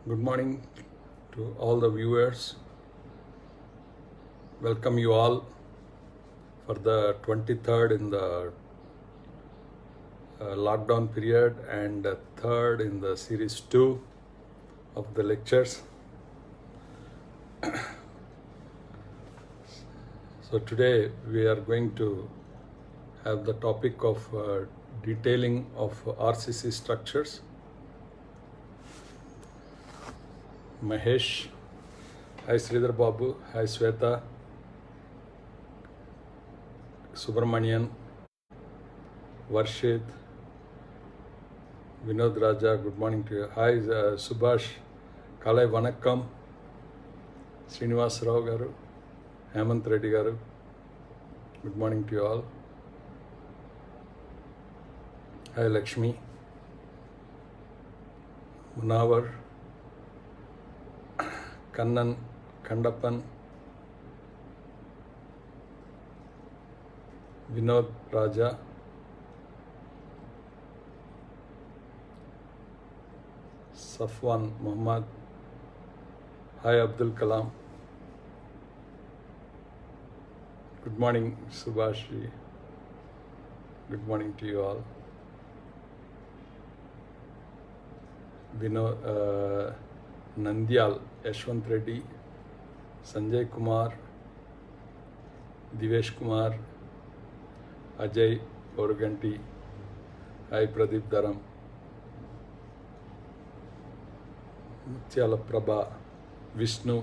Good morning to all the viewers. Welcome you all for the 23rd in the lockdown period and third in the series 2 of the lectures. So today we are going to have the topic of detailing of RCC structures. Mahesh, hi Sridhar Babu, hi Sweta, Subramanian, Varshit, Vinod Raja, good morning to you. Hi Subhash, Kalai Vanakkam, Srinivas Rao Garu, Hemant Reddy Garu, good morning to you all. Hi Lakshmi, Munawar, Kannan, Kandappan, Vinod Raja, Safwan Muhammad, hi Abdul Kalam, good morning Subhashi, good morning to you all. Nandyal, Yashwant Reddy, Sanjay Kumar, Divesh Kumar, Ajay Oraganti, hi Pradeep Dharam, Mutyala Prabha, Vishnu,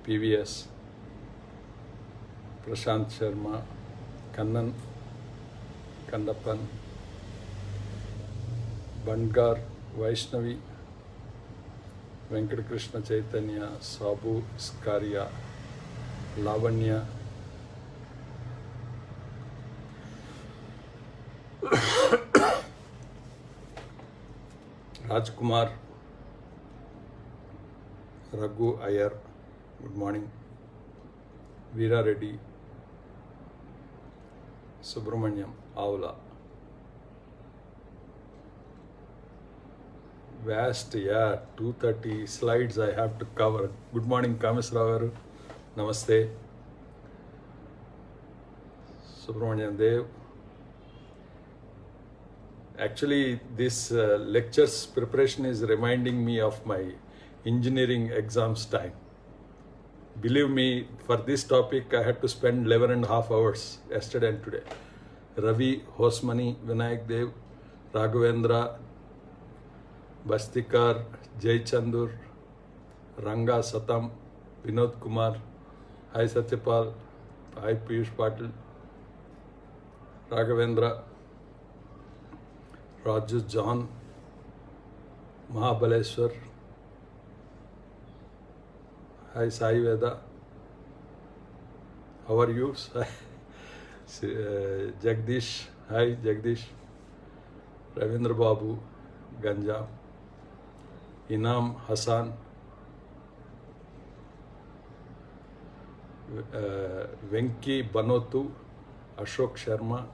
PVS, Prashant Sharma, Kannan, Kandappan, Bandgar, Vaishnavi, Venkat Krishna Chaitanya, Sabu Iskaria, Lavanya, Rajkumar, Raghu Iyer, good morning, Veera Reddy, Subramaniam, Avla. Vast, 230 slides I have to cover. Good morning, Kamis Ravaru. Namaste. Subramanian Dev. Actually, this lectures preparation is reminding me of my engineering exams time. Believe me, for this topic, I had to spend 11 and a half hours yesterday and today. Ravi, Hosmani, Vinayak Dev, Raghavendra, Bastikar, Jay Chandur, Ranga Satam, Vinod Kumar, hi Satyapal, hi Piyush Patil, Raghavendra, Raju John, Mahabaleshwar, hi Sai Veda, how are you? Jagdish, hi Jagdish, Ravindra Babu, Ganja, Inam Hassan, Venki Banotu, Ashok Sharma,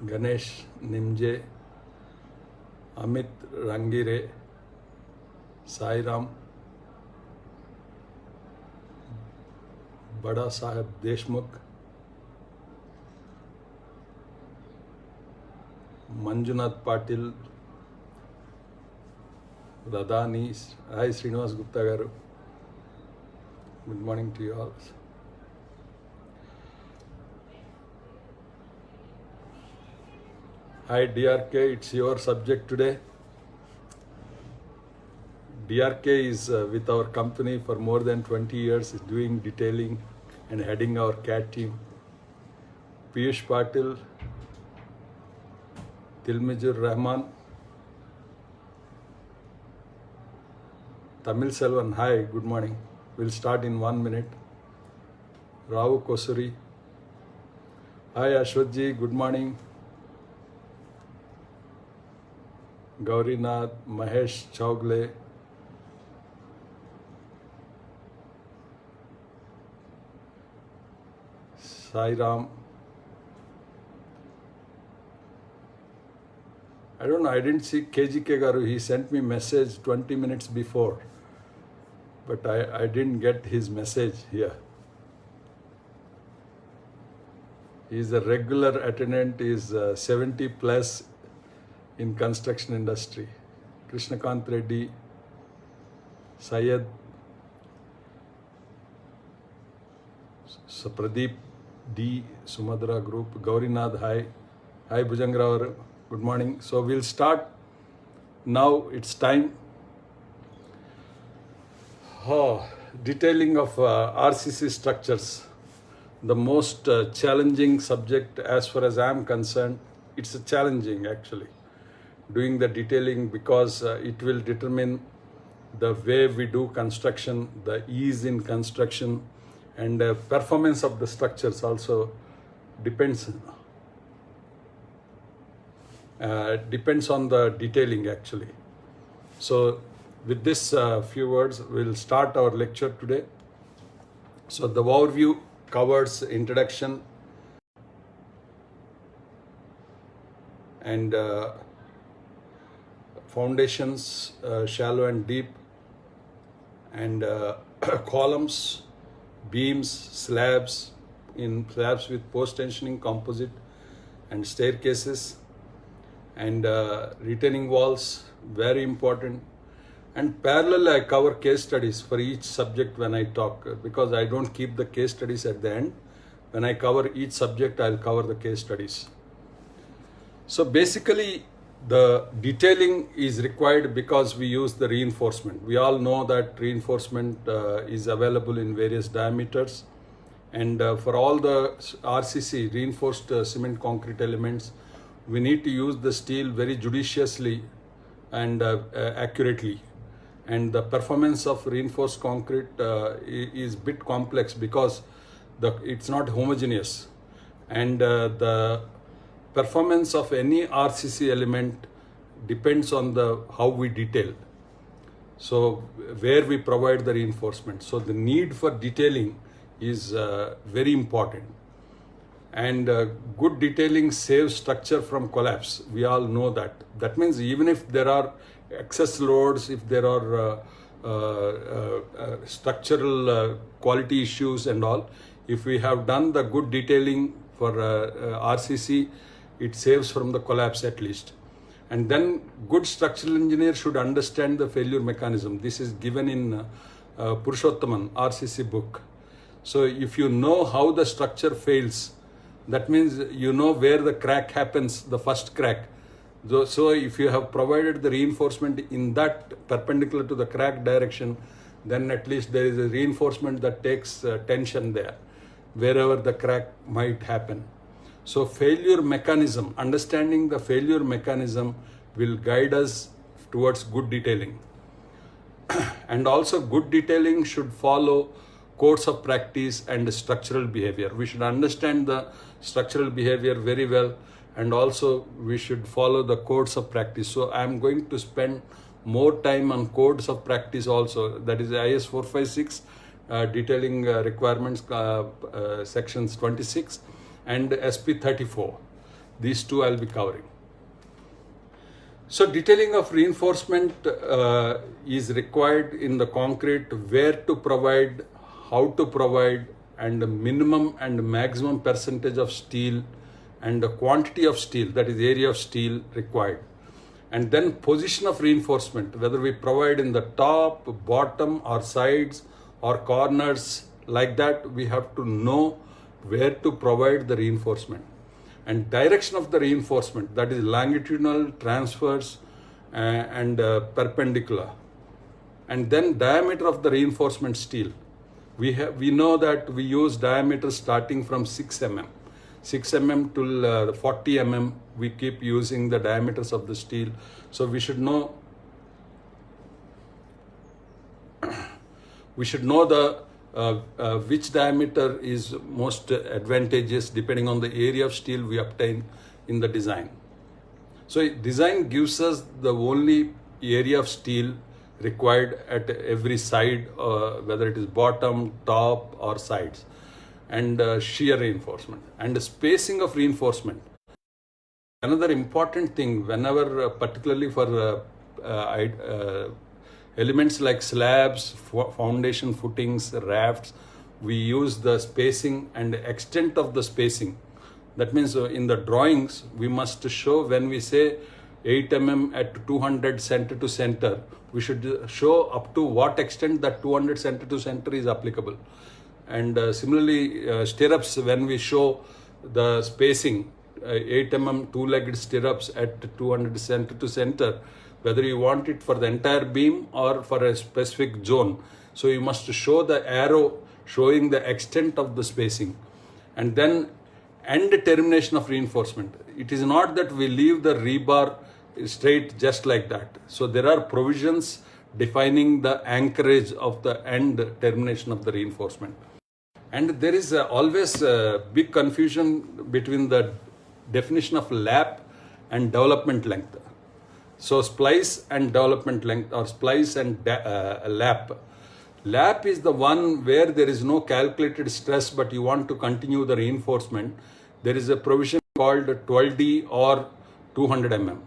Ganesh Nimje, Amit Rangire, Sairam, Bada Sahib Deshmukh, Manjunath Patil, Radhani, hi Srinivas Gupta Garu, good morning to you all. Hi DRK, it's your subject today. DRK is with our company for more than 20 years, is doing detailing and heading our CAT team. Piyush Patil, Tilmijur Rahman, Tamil Selvan, hi, good morning. We'll start in 1 minute. Rao Kosuri, hi Ashwatji, good morning. Gaurinath, Mahesh Chaugle, Sai Ram, I don't know, I didn't see KGK Garu. He sent me message 20 minutes before, but I didn't get his message here. He's a regular attendant, is 70 plus in construction industry. Krishnakant Reddy, Syed, Pradeep D, Sumadra Group, Gaurinath, hi. Hi Bhujangravar, good morning. So we'll start now, it's time. Detailing of RCC structures, the most challenging subject as far as I'm concerned. It's challenging actually, doing the detailing, because it will determine the way we do construction, the ease in construction, and performance of the structures also depends on the detailing actually. So with this few words, we'll start our lecture today. So the overview covers introduction and foundations, shallow and deep, and columns, beams, slabs with post-tensioning composite, and staircases, and retaining walls, very important. And parallel, I cover case studies for each subject when I talk, because I don't keep the case studies at the end. When I cover each subject, I'll cover the case studies. So basically, the detailing is required because we use the reinforcement. We all know that reinforcement is available in various diameters, and for all the RCC, reinforced cement concrete elements, we need to use the steel very judiciously and accurately. And the performance of reinforced concrete is a bit complex because it's not homogeneous, and the performance of any RCC element depends on how we detail. So where we provide the reinforcement. So the need for detailing is very important. And good detailing saves structure from collapse. We all know that. That means even if there are excess loads, if there are structural quality issues and all, if we have done the good detailing for RCC, it saves from the collapse at least. And then good structural engineer should understand the failure mechanism. This is given in Purushottaman RCC book. So if you know how the structure fails, that means you know where the crack happens, the first crack. So if you have provided the reinforcement in that perpendicular to the crack direction, then at least there is a reinforcement that takes tension there, wherever the crack might happen. So failure mechanism, understanding the failure mechanism will guide us towards good detailing. And also good detailing should follow codes of practice and structural behavior. We should understand the structural behavior very well, and also we should follow the codes of practice. So I'm going to spend more time on codes of practice also, that is IS 456 detailing requirements sections 26 and SP 34. These two I'll be covering. So detailing of reinforcement is required in the concrete, where to provide, how to provide, and the minimum and maximum percentage of steel, and the quantity of steel, that is area of steel required. And then position of reinforcement, whether we provide in the top, bottom, or sides, or corners, like that, we have to know where to provide the reinforcement. And direction of the reinforcement, that is longitudinal, transverse, and perpendicular. And then diameter of the reinforcement steel. We know that we use diameter starting from 6 mm. 6 mm till 40 mm, we keep using the diameters of the steel. So we should know the which diameter is most advantageous depending on the area of steel we obtain in the design. So design gives us the only area of steel required at every side, whether it is bottom, top, or sides, and shear reinforcement and the spacing of reinforcement. Another important thing, whenever, particularly for elements like slabs, foundation footings, rafts, we use the spacing and extent of the spacing. That means in the drawings, we must show, when we say 8 mm at 200 center to center, we should show up to what extent that 200 center to center is applicable. And similarly, stirrups, when we show the spacing, 8 mm two-legged stirrups at 200 center to center, whether you want it for the entire beam or for a specific zone. So you must show the arrow showing the extent of the spacing. And then end termination of reinforcement. It is not that we leave the rebar straight just like that. So there are provisions defining the anchorage of the end termination of the reinforcement. And there is always a big confusion between the definition of lap and development length. So splice and development length, or splice and lap. Lap is the one where there is no calculated stress, but you want to continue the reinforcement. There is a provision called 12D or 200 mm.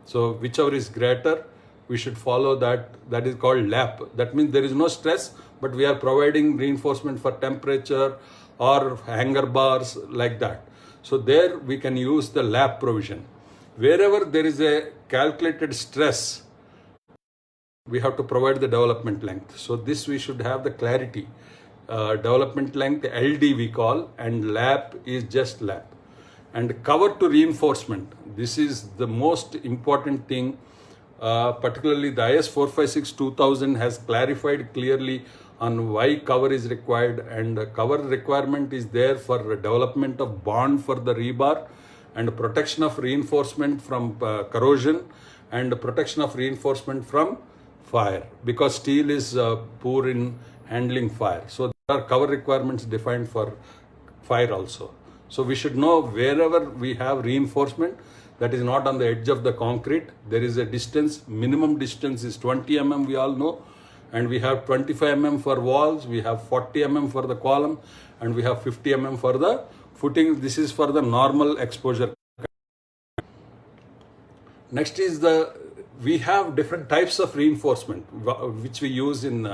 So whichever is greater, we should follow that. That is called lap. That means there is no stress, but we are providing reinforcement for temperature or hanger bars like that. So there we can use the lap provision. Wherever there is a calculated stress, we have to provide the development length. So this we should have the clarity. Development length LD we call, and lap is just lap. And cover to reinforcement, this is the most important thing. Particularly the IS 456-2000 has clarified clearly on why cover is required, and cover requirement is there for development of bond for the rebar and protection of reinforcement from corrosion and protection of reinforcement from fire, because steel is poor in handling fire. So there are cover requirements defined for fire also. So we should know wherever we have reinforcement that is not on the edge of the concrete, there is a distance, minimum distance is 20 mm, we all know, and we have 25 mm for walls, we have 40 mm for the column, and we have 50 mm for the footing. This is for the normal exposure. Next is we have different types of reinforcement which we use in,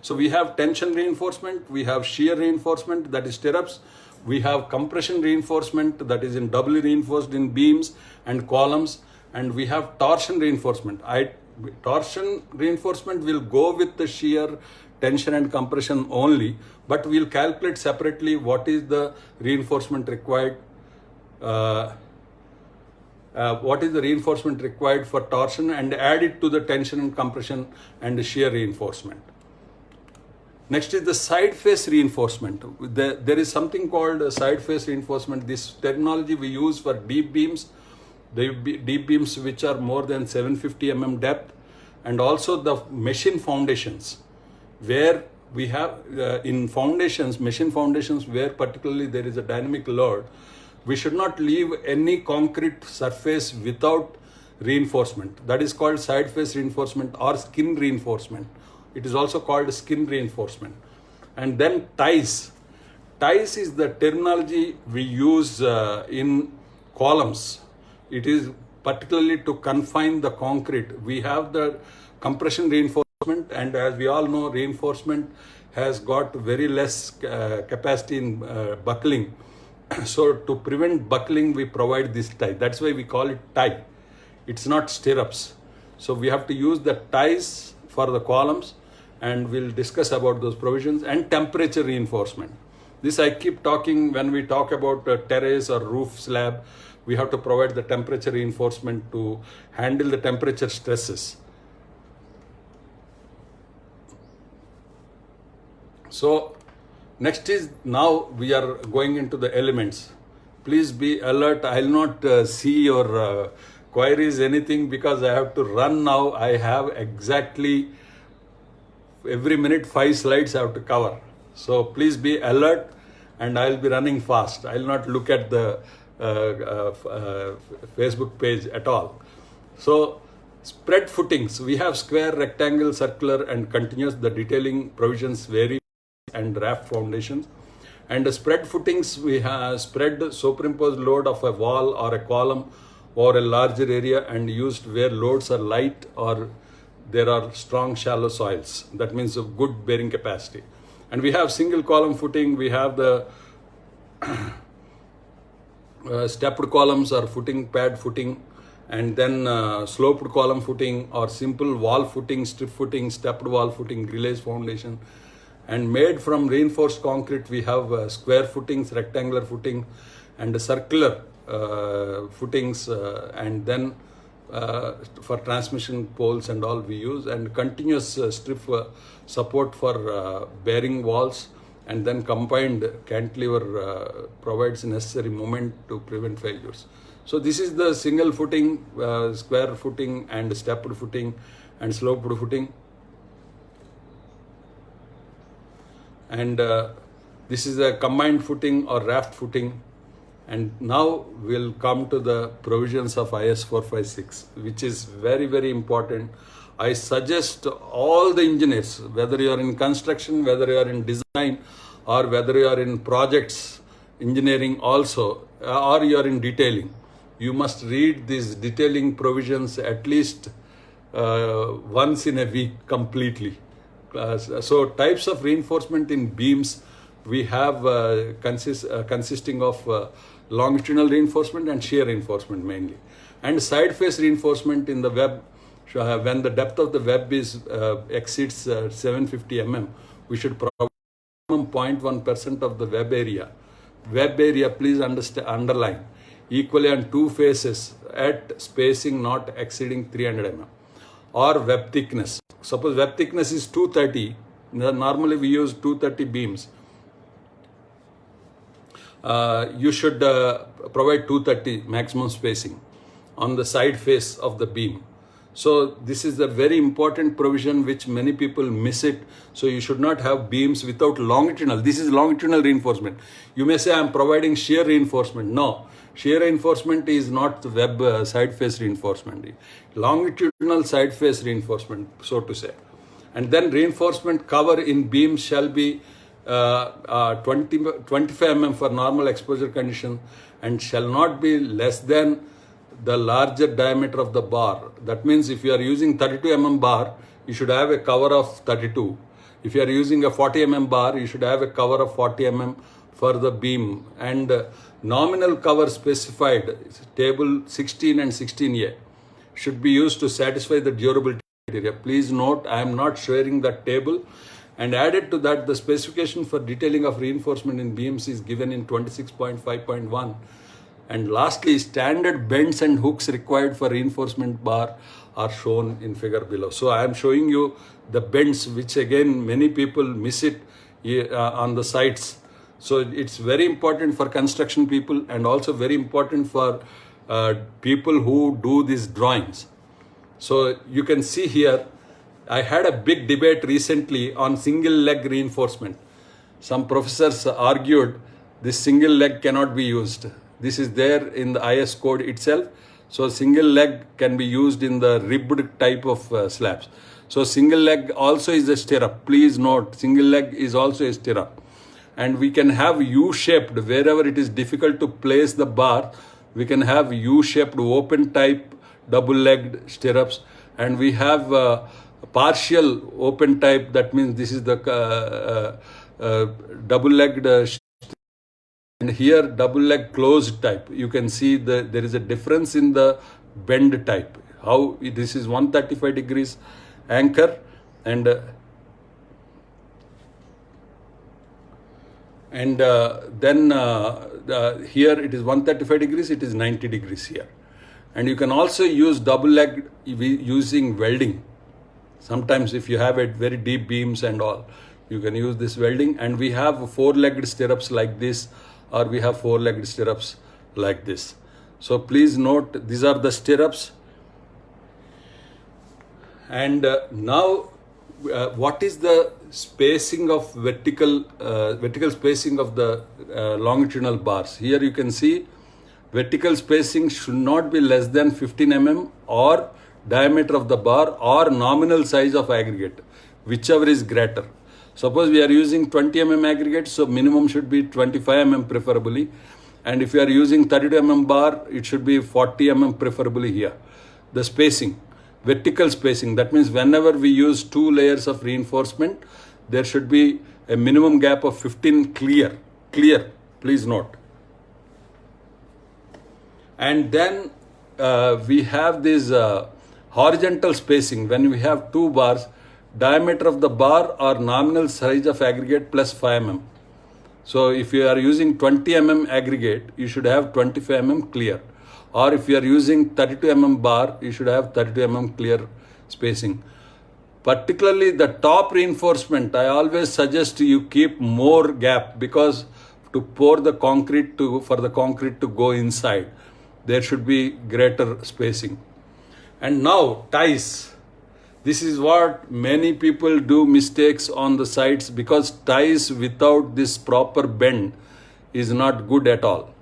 so we have tension reinforcement, we have shear reinforcement, that is stirrups, we have compression reinforcement, that is in doubly reinforced in beams and columns, and we have torsion reinforcement. Torsion reinforcement will go with the shear, tension and compression only, but we'll calculate separately what is the reinforcement required. What is the reinforcement required for torsion, and add it to the tension and compression and shear reinforcement. Next is the side face reinforcement. There is something called side face reinforcement. This terminology we use for deep beams, the deep beams which are more than 750 mm depth, and also the machine foundations, where we have in foundations, machine foundations, where particularly there is a dynamic load, we should not leave any concrete surface without reinforcement. That is called side face reinforcement or skin reinforcement. It is also called skin reinforcement. And then ties. Ties is the terminology we use in columns. It is particularly to confine the concrete. We have the compression reinforcement, and as we all know, reinforcement has got very less capacity in buckling. So to prevent buckling, we provide this tie. That's why we call it tie. It's not stirrups. So we have to use the ties for the columns, and we'll discuss about those provisions. And temperature reinforcement. This I keep talking when we talk about terrace or roof slab. We have to provide the temperature reinforcement to handle the temperature stresses. So next is, now we are going into the elements. Please be alert. I will not see your queries, anything, because I have to run now. I have exactly every minute 5 slides I have to cover. So please be alert, and I will be running fast. I will not look at the Facebook page at all. So spread footings. We have square, rectangle, circular, and continuous. The detailing provisions vary, and raft foundations. And the spread footings, we have spread superimposed load of a wall or a column over a larger area and used where loads are light or there are strong shallow soils. That means a good bearing capacity. And we have single column footing, we have the stepped columns or footing, pad footing, and then sloped column footing or simple wall footing, strip footing, stepped wall footing, relays foundation. And made from reinforced concrete, we have square footings, rectangular footing, and circular footings, and then for transmission poles and all we use, and continuous strip support for bearing walls, and then combined cantilever provides necessary moment to prevent failures. So this is the single footing, square footing, and stepped footing, and sloped footing. And this is a combined footing or raft footing. And now we'll come to the provisions of IS 456, which is very, very important. I suggest all the engineers, whether you are in construction, whether you are in design, or whether you are in projects, engineering also, or you are in detailing, you must read these detailing provisions at least once in a week completely. So types of reinforcement in beams we have consisting of longitudinal reinforcement and shear reinforcement mainly, and side face reinforcement in the web. When the depth of the web is exceeds 750 mm, we should provide 0.1% of the web area. Web area, please underline, equally on two faces at spacing not exceeding 300 mm, or web thickness. Suppose web thickness is 230, normally we use 230 beams. You should provide 230 maximum spacing on the side face of the beam. So this is a very important provision which many people miss it. So you should not have beams without longitudinal. This is longitudinal reinforcement. You may say I am providing shear reinforcement. No, shear reinforcement is not the web side face reinforcement. Longitudinal side face reinforcement, so to say. And then reinforcement cover in beams shall be 25 mm for normal exposure condition, and shall not be less than the larger diameter of the bar. That means if you are using 32 mm bar, you should have a cover of 32. If you are using a 40 mm bar, you should have a cover of 40 mm for the beam. And nominal cover specified, table 16 and 16A, should be used to satisfy the durability criteria. Please note, I am not sharing that table. And added to that, the specification for detailing of reinforcement in beams is given in 26.5.1. And lastly, standard bends and hooks required for reinforcement bar are shown in figure below. So I am showing you the bends, which again many people miss it on the sites. So it's very important for construction people, and also very important for people who do these drawings. So you can see here, I had a big debate recently on single leg reinforcement. Some professors argued this single leg cannot be used. This is there in the IS code itself. So single leg can be used in the ribbed type of slabs. So single leg also is a stirrup. Please note, single leg is also a stirrup. And we can have U-shaped, wherever it is difficult to place the bar, we can have U-shaped open type double-legged stirrups. And we have partial open type, that means this is the double-legged and here double leg closed type. You can see there is a difference in the bend type. How this is 135 degrees anchor, and then here it is 135 degrees, it is 90 degrees here. And you can also use double leg using welding. Sometimes if you have a very deep beams and all, you can use this welding. And we have four-legged stirrups like this, or we have four-legged stirrups like this. So please note, these are the stirrups. And now what is the spacing of vertical spacing of the longitudinal bars? Here you can see vertical spacing should not be less than 15 mm or diameter of the bar or nominal size of aggregate, whichever is greater. Suppose we are using 20 mm aggregate, so minimum should be 25 mm preferably. And if you are using 32 mm bar, it should be 40 mm preferably here. The spacing, vertical spacing, that means whenever we use 2 layers of reinforcement, there should be a minimum gap of 15 clear, please note. And then we have this horizontal spacing. When we have 2 bars, diameter of the bar or nominal size of aggregate plus 5 mm. So if you are using 20 mm aggregate, you should have 25 mm clear. Or if you are using 32 mm bar, you should have 32 mm clear spacing. Particularly the top reinforcement, I always suggest you keep more gap, because to pour the concrete for the concrete to go inside, there should be greater spacing. And now ties. This is what many people do mistakes on the sides, because ties without this proper bend is not good at all.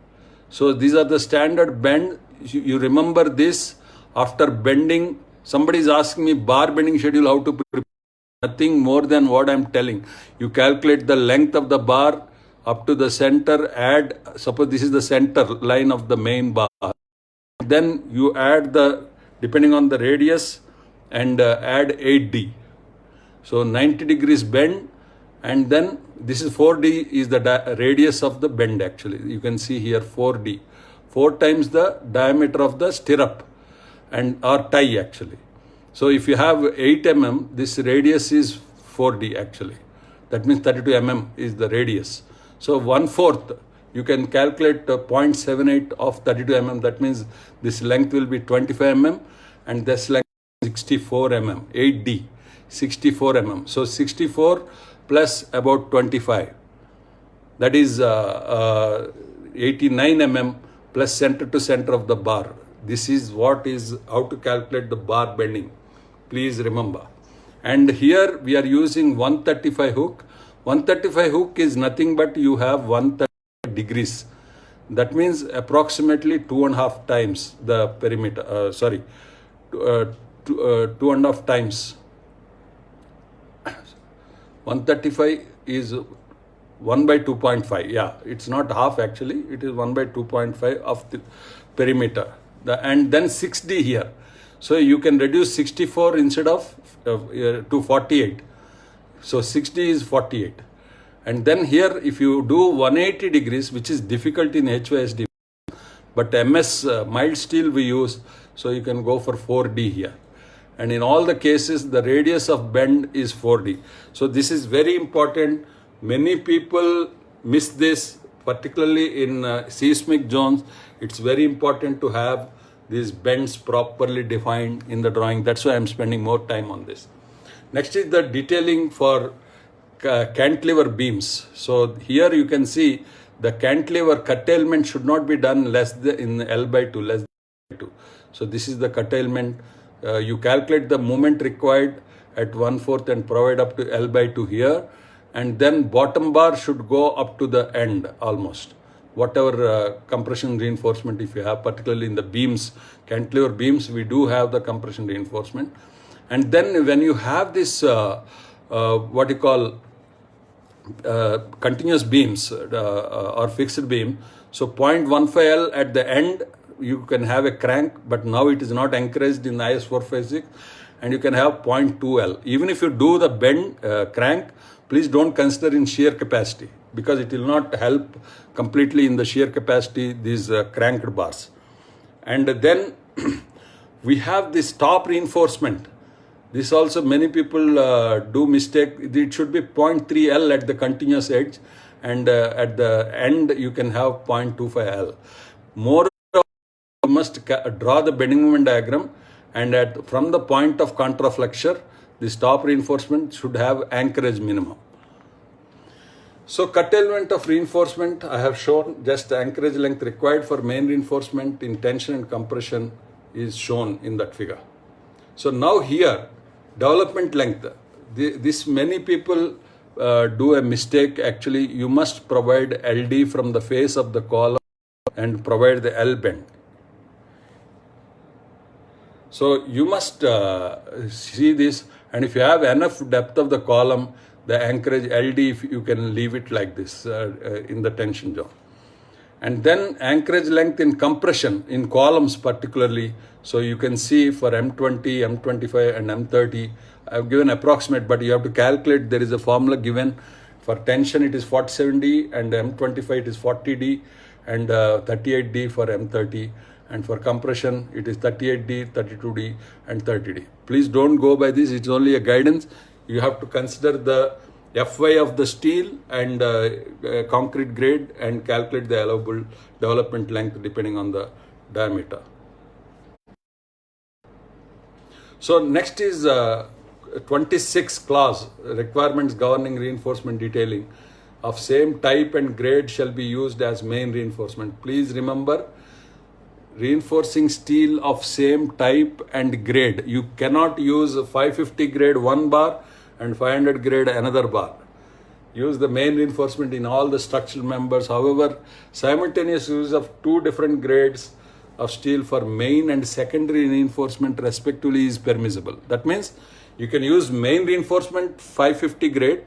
So these are the standard bend. You remember this. After bending, somebody is asking me bar bending schedule, how to prepare. Nothing more than what I'm telling. You calculate the length of the bar up to the center, add, suppose this is the center line of the main bar. Then you add depending on the radius, and add 8D. So 90 degrees bend, and then this is 4D is the radius of the bend actually. You can see here 4D. 4 times the diameter of the stirrup or tie actually. So if you have 8 mm, this radius is 4D actually. That means 32 mm is the radius. So 1/4, you can calculate 0.78 of 32 mm. That means this length will be 25 mm, and this length 64 mm, 8D, 64 mm. So 64 plus about 25, that is 89 mm plus center to center of the bar. This is what is how to calculate the bar bending. Please remember. And here we are using 135 hook. 135 hook is nothing but you have 130 degrees. That means approximately 2.5 times the perimeter, 2.5 times. 135 is 1 by 2.5. Yeah, it's not half actually. It is 1 by 2.5 of the perimeter. And then 6D here. So you can reduce 64 instead of to 48. So 6D is 48. And then here if you do 180 degrees, which is difficult in HYSD, but MS mild steel we use, so you can go for 4D here. And in all the cases, the radius of bend is 4D. So this is very important. Many people miss this, particularly in seismic zones. It's very important to have these bends properly defined in the drawing. That's why I'm spending more time on this. Next is the detailing for cantilever beams. So here you can see the cantilever curtailment should not be done less than in L by 2, less than 2. So this is the curtailment. You calculate the moment required at 1/4 and provide up to L by 2 here, and then bottom bar should go up to the end almost. Whatever compression reinforcement if you have, particularly in the beams, cantilever beams, we do have the compression reinforcement. And then when you have this what you call continuous beams or fixed beam, so 0.15 L at the end, you can have a crank, but now it is not encouraged in IS 456, and you can have 0.2 L. Even if you do the bend crank, please don't consider in shear capacity, because it will not help completely in the shear capacity, these cranked bars. And then we have this top reinforcement. This also many people do mistake. It should be 0.3 L at the continuous edge, and at the end you can have 0.25 L. More you must draw the bending moment diagram, and from the point of contraflexure, this top reinforcement should have anchorage minimum. So curtailment of reinforcement I have shown. Just anchorage length required for main reinforcement in tension and compression is shown in that figure. So now here, development length. This many people do a mistake. Actually, you must provide LD from the face of the column and provide the L bend. So you must see this, and if you have enough depth of the column, the anchorage LD, if you can leave it like this in the tension zone. And then anchorage length in compression in columns particularly. So you can see for M20, M25 and M30, I've given approximate, but you have to calculate. There is a formula given. For tension it is 47D, and M25 it is 40D, and 38D for M30. And for compression it is 38D, 32D and 30D. Please don't go by this, it's only a guidance. You have to consider the Fy of the steel and concrete grade and calculate the allowable development length depending on the diameter. So next is 26 clause, requirements governing reinforcement detailing of same type and grade shall be used as main reinforcement. Please remember, reinforcing steel of same type and grade. You cannot use 550 grade one bar and 500 grade another bar. Use the main reinforcement in all the structural members. However, simultaneous use of two different grades of steel for main and secondary reinforcement respectively is permissible. That means you can use main reinforcement 550 grade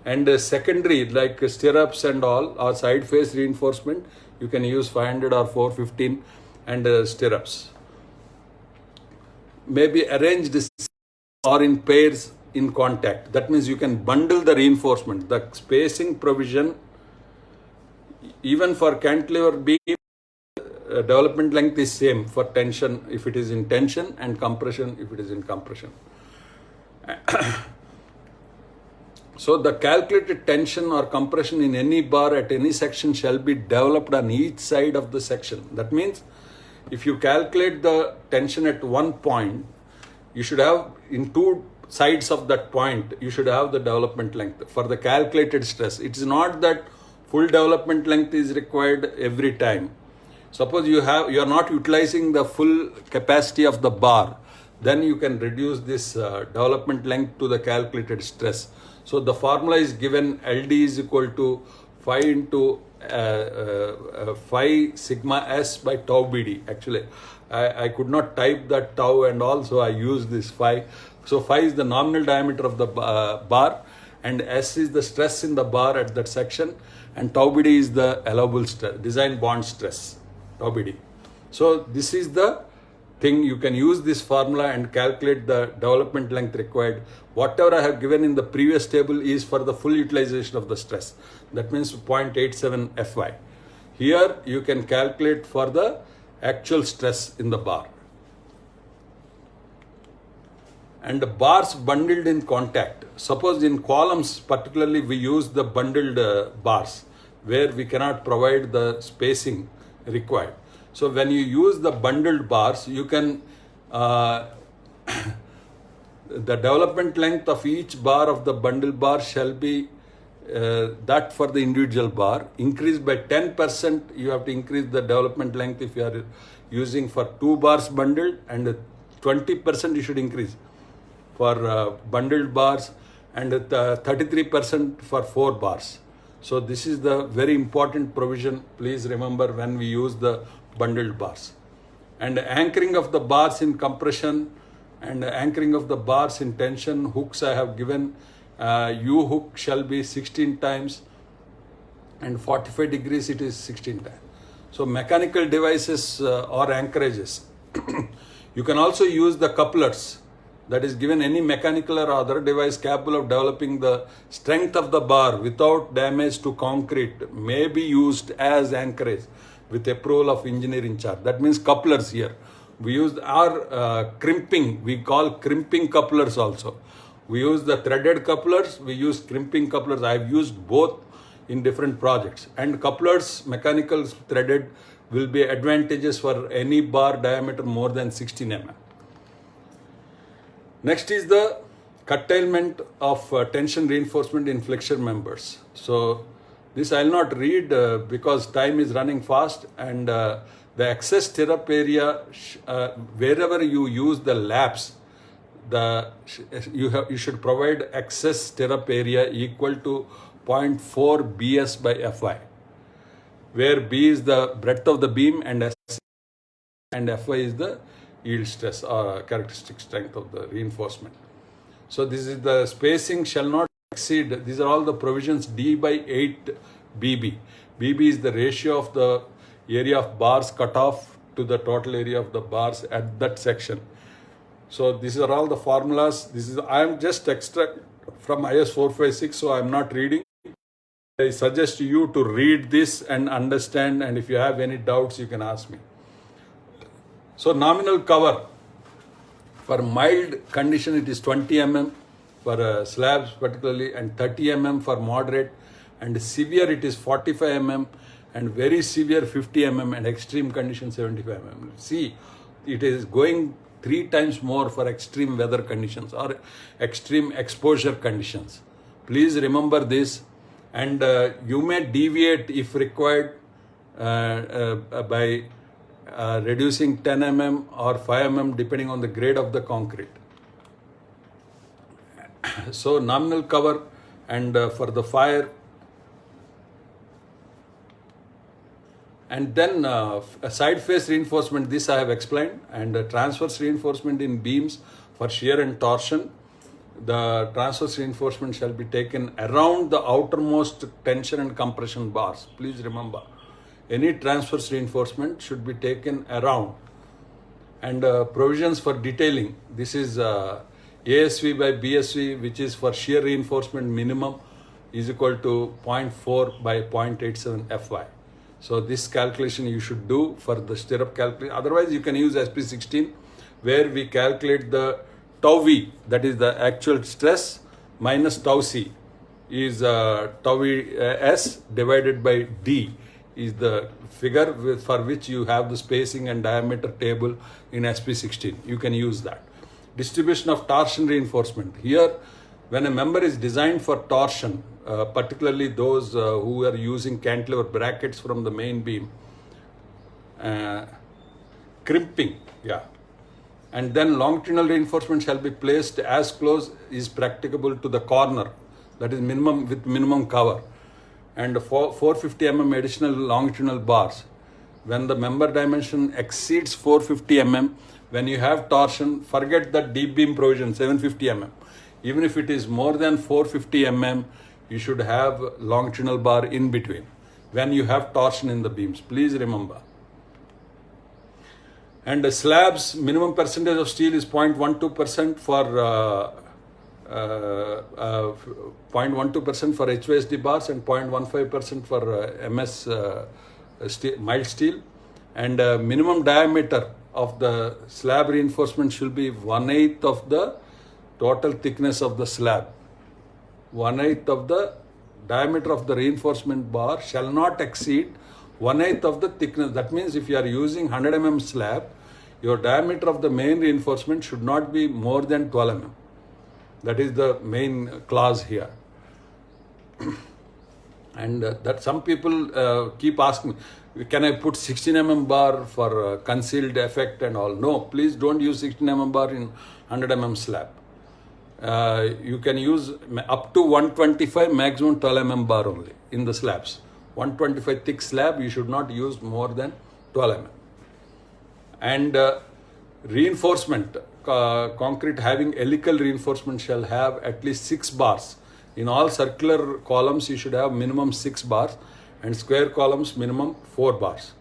and secondary like stirrups and all, or side face reinforcement, you can use 500 or 415 and stirrups. Maybe arranged or in pairs in contact. That means you can bundle the reinforcement. The spacing provision, even for cantilever beam, development length is same for tension if it is in tension and compression if it is in compression. So the calculated tension or compression in any bar at any section shall be developed on each side of the section. That means if you calculate the tension at one point, you should have in two sides of that point, you should have the development length for the calculated stress. It is not that full development length is required every time. Suppose you are not utilizing the full capacity of the bar, then you can reduce this development length to the calculated stress. So the formula is given, LD is equal to 5 into phi sigma s by tau BD. Actually, I could not type that tau and also I used this phi. So phi is the nominal diameter of the bar and s is the stress in the bar at that section, and tau BD is the allowable stress, design bond stress, tau BD. So this is the thing, you can use this formula and calculate the development length required. Whatever I have given in the previous table is for the full utilization of the stress. That means 0.87 Fy. Here you can calculate for the actual stress in the bar. And the bars bundled in contact. Suppose in columns particularly we use the bundled bars where we cannot provide the spacing required. So when you use the bundled bars, you can the development length of each bar of the bundled bar shall be that for the individual bar. Increase by 10%, you have to increase the development length if you are using for 2 bars bundled, and 20% you should increase for bundled bars, and 33% for 4 bars. So this is the very important provision. Please remember when we use the bundled bars. And anchoring of the bars in compression and anchoring of the bars in tension, hooks I have given. U hook shall be 16 times and 45 degrees it is 16 times. So mechanical devices or anchorages. You can also use the couplers, that is given any mechanical or other device capable of developing the strength of the bar without damage to concrete may be used as anchorage with approval of engineer in charge. That means couplers here. We use our crimping, we call crimping couplers also. We use the threaded couplers, we use crimping couplers. I have used both in different projects. And couplers, mechanical threaded, will be advantageous for any bar diameter more than 16 mm. Next is the curtailment of tension reinforcement in flexure members. So this I will not read because time is running fast, and the excess stirrup area, wherever you use the laps, you should provide excess stirrup area equal to 0.4 BS by Fy, where B is the breadth of the beam and Fy is the yield stress or characteristic strength of the reinforcement. So this is the spacing shall not exceed, these are all the provisions, D by 8 BB. BB is the ratio of the area of bars cut off to the total area of the bars at that section. So these are all the formulas. I am just extract from IS 456, so I am not reading. I suggest you to read this and understand, and if you have any doubts, you can ask me. So nominal cover, for mild condition it is 20 mm, for slabs particularly, and 30 mm for moderate, and severe it is 45 mm, and very severe 50 mm, and extreme condition 75 mm. See, it is going 3 times more for extreme weather conditions or extreme exposure conditions. Please remember this, and you may deviate if required by reducing 10 mm or 5 mm depending on the grade of the concrete. So nominal cover, and for the fire, and then side face reinforcement, this I have explained, and transverse reinforcement in beams for shear and torsion. The transverse reinforcement shall be taken around the outermost tension and compression bars. Please remember, any transverse reinforcement should be taken around. And provisions for detailing, this is ASV by BSV, which is for shear reinforcement minimum is equal to 0.4 by 0.87 FY. So this calculation you should do for the stirrup calculation. Otherwise you can use SP16, where we calculate the tau V, that is the actual stress, minus tau C is tau V S divided by D is the figure for which you have the spacing and diameter table in SP16. You can use that. Distribution of torsion reinforcement. Here, when a member is designed for torsion, particularly those who are using cantilever brackets from the main beam, crimping, and then longitudinal reinforcement shall be placed as close is practicable to the corner, that is minimum with minimum cover, and 450 mm additional longitudinal bars. When the member dimension exceeds 450 mm, when you have torsion, forget the deep beam provision 750 mm. Even if it is more than 450 mm, you should have longitudinal bar in between when you have torsion in the beams. Please remember. And the slabs, minimum percentage of steel is 0.12% for 0.12% for HVSD bars and 0.15% for MS mild steel. And minimum diameter of the slab reinforcement should be 1/8 of the total thickness of the slab. 1/8 of the diameter of the reinforcement bar shall not exceed 1/8 of the thickness. That means if you are using 100 mm slab, your diameter of the main reinforcement should not be more than 12 mm. That is the main clause here. And that some people keep asking, can I put 16 mm bar for concealed effect and all? No, please don't use 16 mm bar in 100 mm slab. You can use up to 125, maximum 12 mm bar only in the slabs. 125 thick slab, you should not use more than 12 mm. And reinforcement, concrete having helical reinforcement shall have at least 6 bars. In all circular columns, you should have minimum 6 bars, and square columns minimum 4 bars.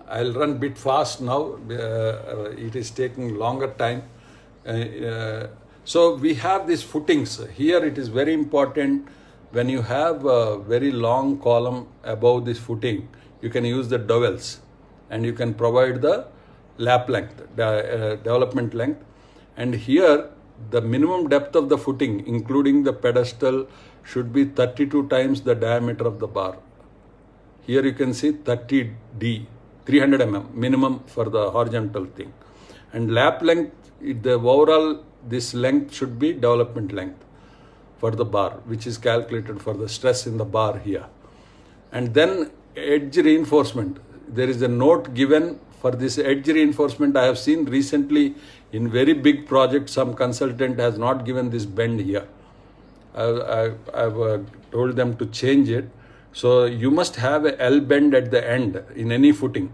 I'll run bit fast now. It is taking longer time. So we have these footings. Here it is very important, when you have a very long column above this footing, you can use the dowels and you can provide the lap length, development length. And here the minimum depth of the footing, including the pedestal, should be 32 times the diameter of the bar. Here you can see 30D, 300 mm minimum for the horizontal thing. And lap length, the overall this length should be development length for the bar, which is calculated for the stress in the bar here. And then edge reinforcement. There is a note given for this edge reinforcement. I have seen recently in very big projects, some consultant has not given this bend here. I've told them to change it. So you must have a L bend at the end in any footing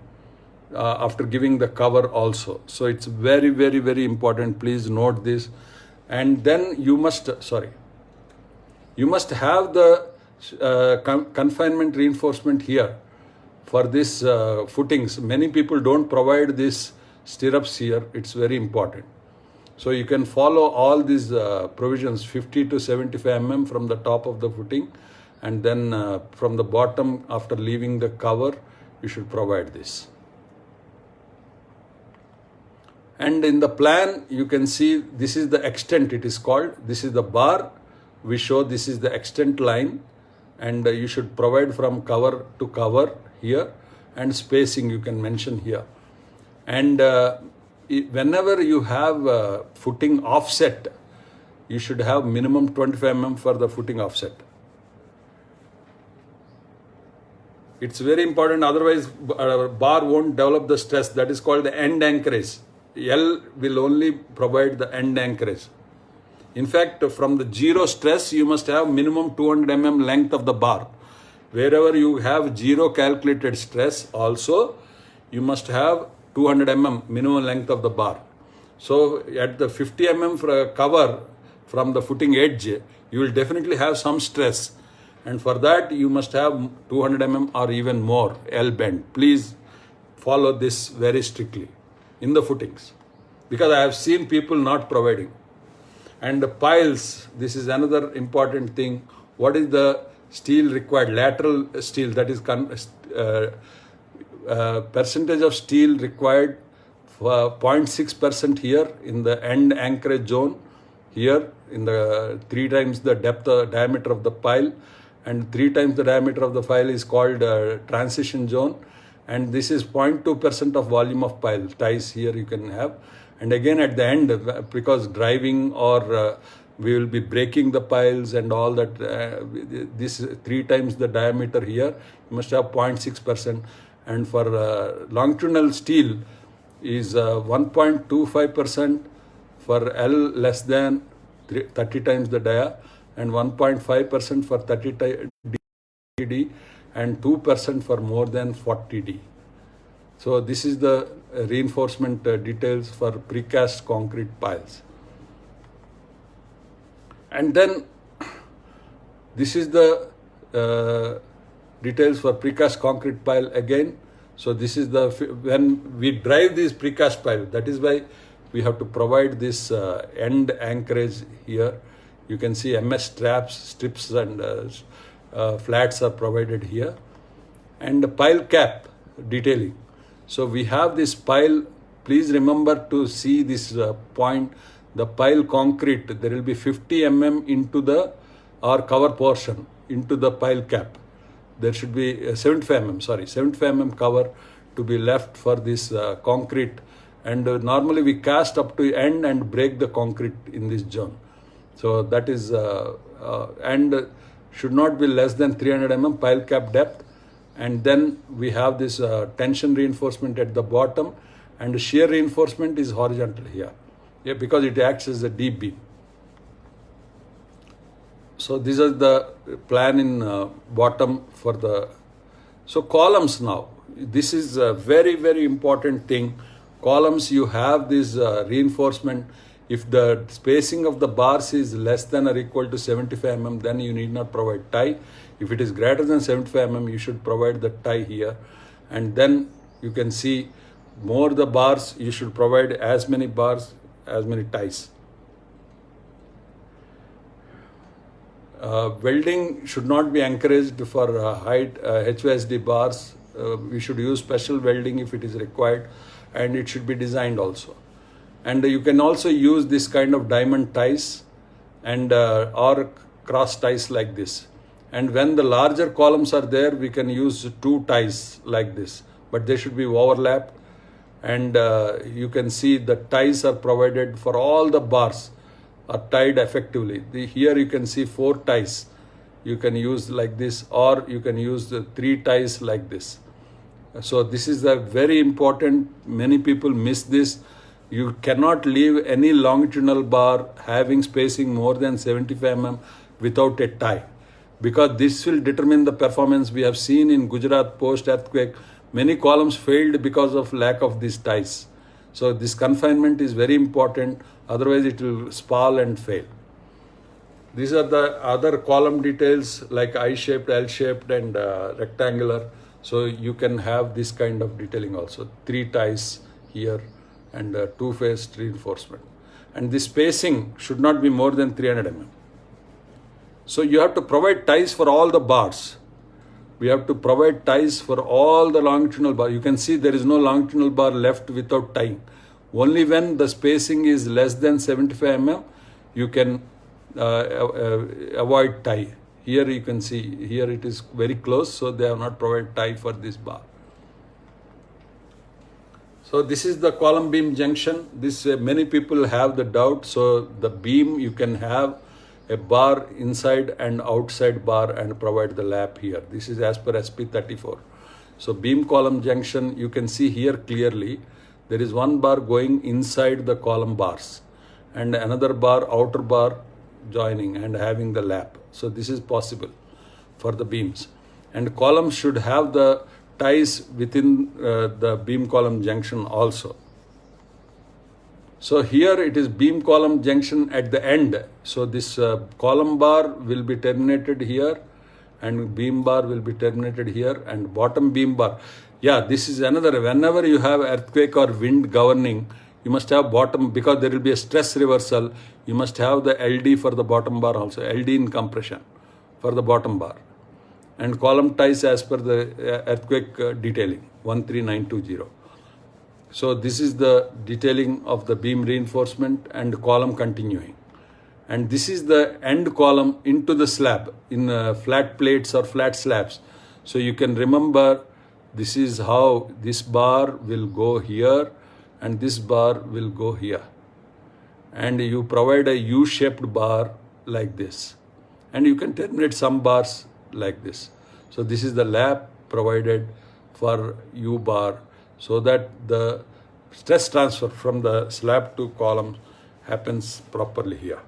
after giving the cover also. So it's very, very, very important. Please note this. And then you must have the confinement reinforcement here for this footings. Many people don't provide this stirrups here. It's very important. So you can follow all these provisions, 50 to 75 mm from the top of the footing, and then from the bottom after leaving the cover, you should provide this. And in the plan, you can see this is the extent, it is called. This is the bar. We show this is the extent line, and you should provide from cover to cover here, and spacing you can mention here. And whenever you have footing offset, you should have minimum 25 mm for the footing offset. It's very important, otherwise bar won't develop the stress. That is called the end anchorage. L will only provide the end anchorage. In fact, from the zero stress, you must have minimum 200 mm length of the bar. Wherever you have zero calculated stress, also you must have 200 mm minimum length of the bar. So at the 50 mm for a cover from the footing edge, you will definitely have some stress. And for that, you must have 200 mm or even more L bend. Please follow this very strictly in the footings, because I have seen people not providing. And the piles, this is another important thing. What is the steel required? Lateral steel, that is percentage of steel required for 0.6% here in the end anchorage zone, here in the 3 times the depth diameter of the pile, and 3 times the diameter of the pile is called transition zone, and this is 0.2% of volume of pile. Ties here you can have. And again at the end, because driving or we will be breaking the piles and all that, this 3 times the diameter here, you must have 0.6%. And for longitudinal steel is 1.25% for L less than 30 times the dia, and 1.5% for 30 D, and 2% for more than 40 D. So this is the reinforcement details for precast concrete piles. And then this is the details for precast concrete pile again. So this is the, when we drive this precast pile, that is why we have to provide this end anchorage here. You can see MS straps, strips and flats are provided here. And the pile cap detailing. So we have this pile. Please remember to see this point. The pile concrete, there will be 50 mm into the or cover portion into the pile cap. There should be 75 mm cover to be left for this concrete. And normally we cast up to end and break the concrete in this zone. So that is, and should not be less than 300 mm pile cap depth. And then we have this tension reinforcement at the bottom, and shear reinforcement is horizontal here, because it acts as a deep beam. So this is the plan in bottom for the, so columns now. This is a very, very important thing. Columns, you have this reinforcement. If the spacing of the bars is less than or equal to 75 mm, then you need not provide tie. If it is greater than 75 mm, you should provide the tie here. And then you can see more the bars, you should provide as many bars, as many ties. Welding should not be encouraged for height HVSD bars. We should use special welding if it is required, and it should be designed also. And you can also use this kind of diamond ties and or cross ties like this. And when the larger columns are there, we can use 2 ties like this, but they should be overlapped. And you can see the ties are provided for all the bars are tied effectively. Here you can see 4 ties. You can use like this, or you can use the 3 ties like this. So this is a very important, many people miss this. You cannot leave any longitudinal bar having spacing more than 75 mm without a tie, because this will determine the performance. We have seen in Gujarat post-earthquake, many columns failed because of lack of these ties. So this confinement is very important, otherwise it will spall and fail. These are the other column details like I-shaped, L-shaped and rectangular. So you can have this kind of detailing also. 3 ties here and 2-phase reinforcement. And the spacing should not be more than 300 mm. So you have to provide ties for all the bars. We have to provide ties for all the longitudinal bar. You can see there is no longitudinal bar left without tying. Only when the spacing is less than 75 mm, you can avoid tie. Here you can see, here it is very close, so they have not provided tie for this bar. So this is the column beam junction. This many people have the doubt. So the beam, you can have a bar inside and outside bar and provide the lap here. This is as per SP34. So beam column junction, you can see here clearly, there is one bar going inside the column bars and another bar, outer bar joining and having the lap. So this is possible for the beams. And columns should have the ties within the beam column junction also. So here it is beam column junction at the end. So this column bar will be terminated here and beam bar will be terminated here and bottom beam bar. Yeah, this is another, whenever you have earthquake or wind governing, you must have bottom, because there will be a stress reversal, you must have the LD for the bottom bar also, LD in compression for the bottom bar. And column ties as per the earthquake detailing, 13920. So this is the detailing of the beam reinforcement and column continuing. And this is the end column into the slab in flat plates or flat slabs. So you can remember, this is how this bar will go here and this bar will go here. And you provide a U-shaped bar like this. And you can terminate some bars like this. So this is the lap provided for U bar so that the stress transfer from the slab to column happens properly here.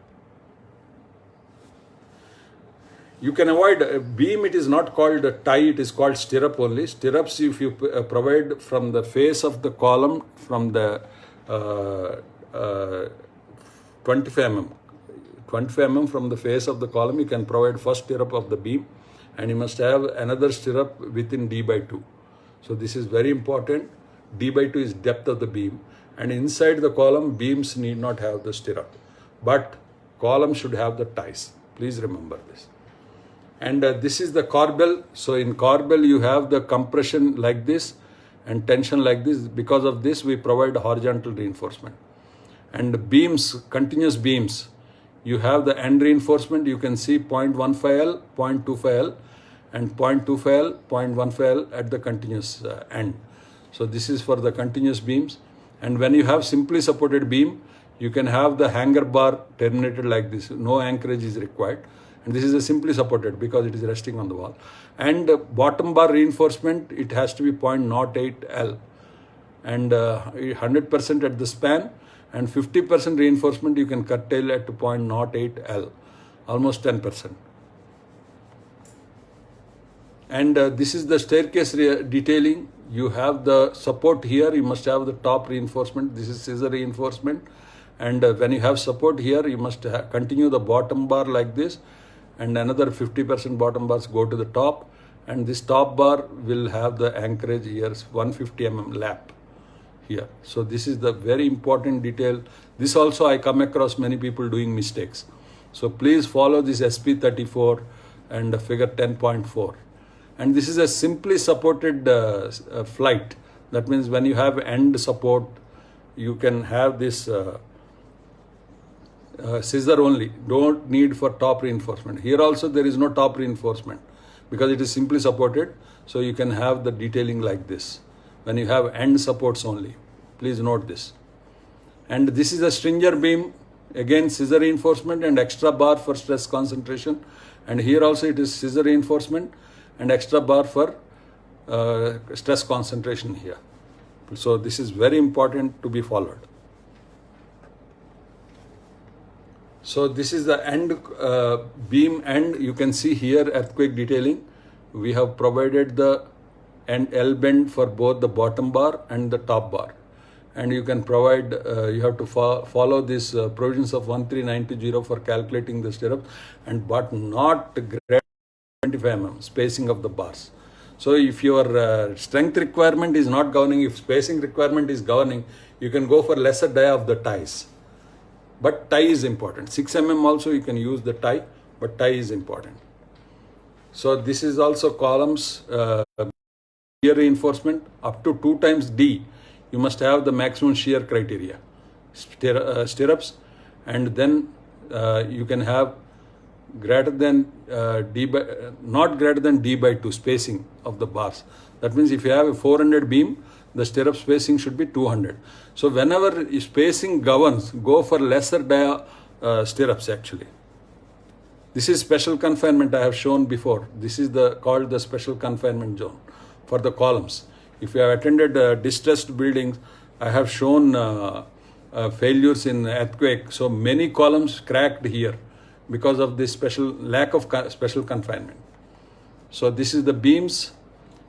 You can avoid a beam, it is not called a tie, it is called stirrup only. Stirrups, if you provide from the face of the column, from the 25 mm from the face of the column, you can provide first stirrup of the beam, and you must have another stirrup within D/2. So this is very important. D/2 is depth of the beam, and inside the column, beams need not have the stirrup, but column should have the ties. Please remember this. And this is the corbel. So in corbel, you have the compression like this and tension like this. Because of this, we provide horizontal reinforcement. And beams, continuous beams, you have the end reinforcement. You can see 0.15L, 0.25L, and 0.25L, 0.15L at the continuous end. So this is for the continuous beams. And when you have simply supported beam, you can have the hanger bar terminated like this. No anchorage is required. And this is a simply supported because it is resting on the wall. And bottom bar reinforcement, it has to be 0.08L. And 100% at the span, and 50% reinforcement you can curtail at 0.08L, almost 10%. And this is the staircase detailing. You have the support here, you must have the top reinforcement. This is scissor reinforcement. And when you have support here, you must continue the bottom bar like this. And another 50% bottom bars go to the top. And this top bar will have the anchorage here, 150 mm lap here. So this is the very important detail. This also I come across many people doing mistakes. So please follow this SP34 and figure 10.4. And this is a simply supported flight. That means when you have end support, you can have this scissor only. Don't need for top reinforcement. Here also there is no top reinforcement because it is simply supported. So you can have the detailing like this when you have end supports only. Please note this. And this is a stringer beam. Again, scissor reinforcement and extra bar for stress concentration. And here also it is scissor reinforcement and extra bar for stress concentration here. So this is very important to be followed. So this is the end beam end. You can see here earthquake detailing. We have provided the end L bend for both the bottom bar and the top bar. and you can provide, you have to follow these provisions of 13920 for calculating the stirrup, but not greater than 25 mm spacing of the bars. So if your strength requirement is not governing, if spacing requirement is governing, you can go for lesser dia of the ties. But tie is important. 6 mm also you can use the tie, but tie is important. So this is also columns, shear reinforcement up to 2 times D. You must have the maximum shear criteria, stirrups, and then you can have greater than not greater than D by 2 spacing of the bars. That means if you have a 400 beam, the stirrup spacing should be 200. So whenever spacing governs, go for lesser dia stirrups actually. This is special confinement I have shown before. This is called the special confinement zone for the columns. If you have attended distressed buildings, I have shown failures in earthquake. So many columns cracked here because of this lack of special confinement. So this is the beams,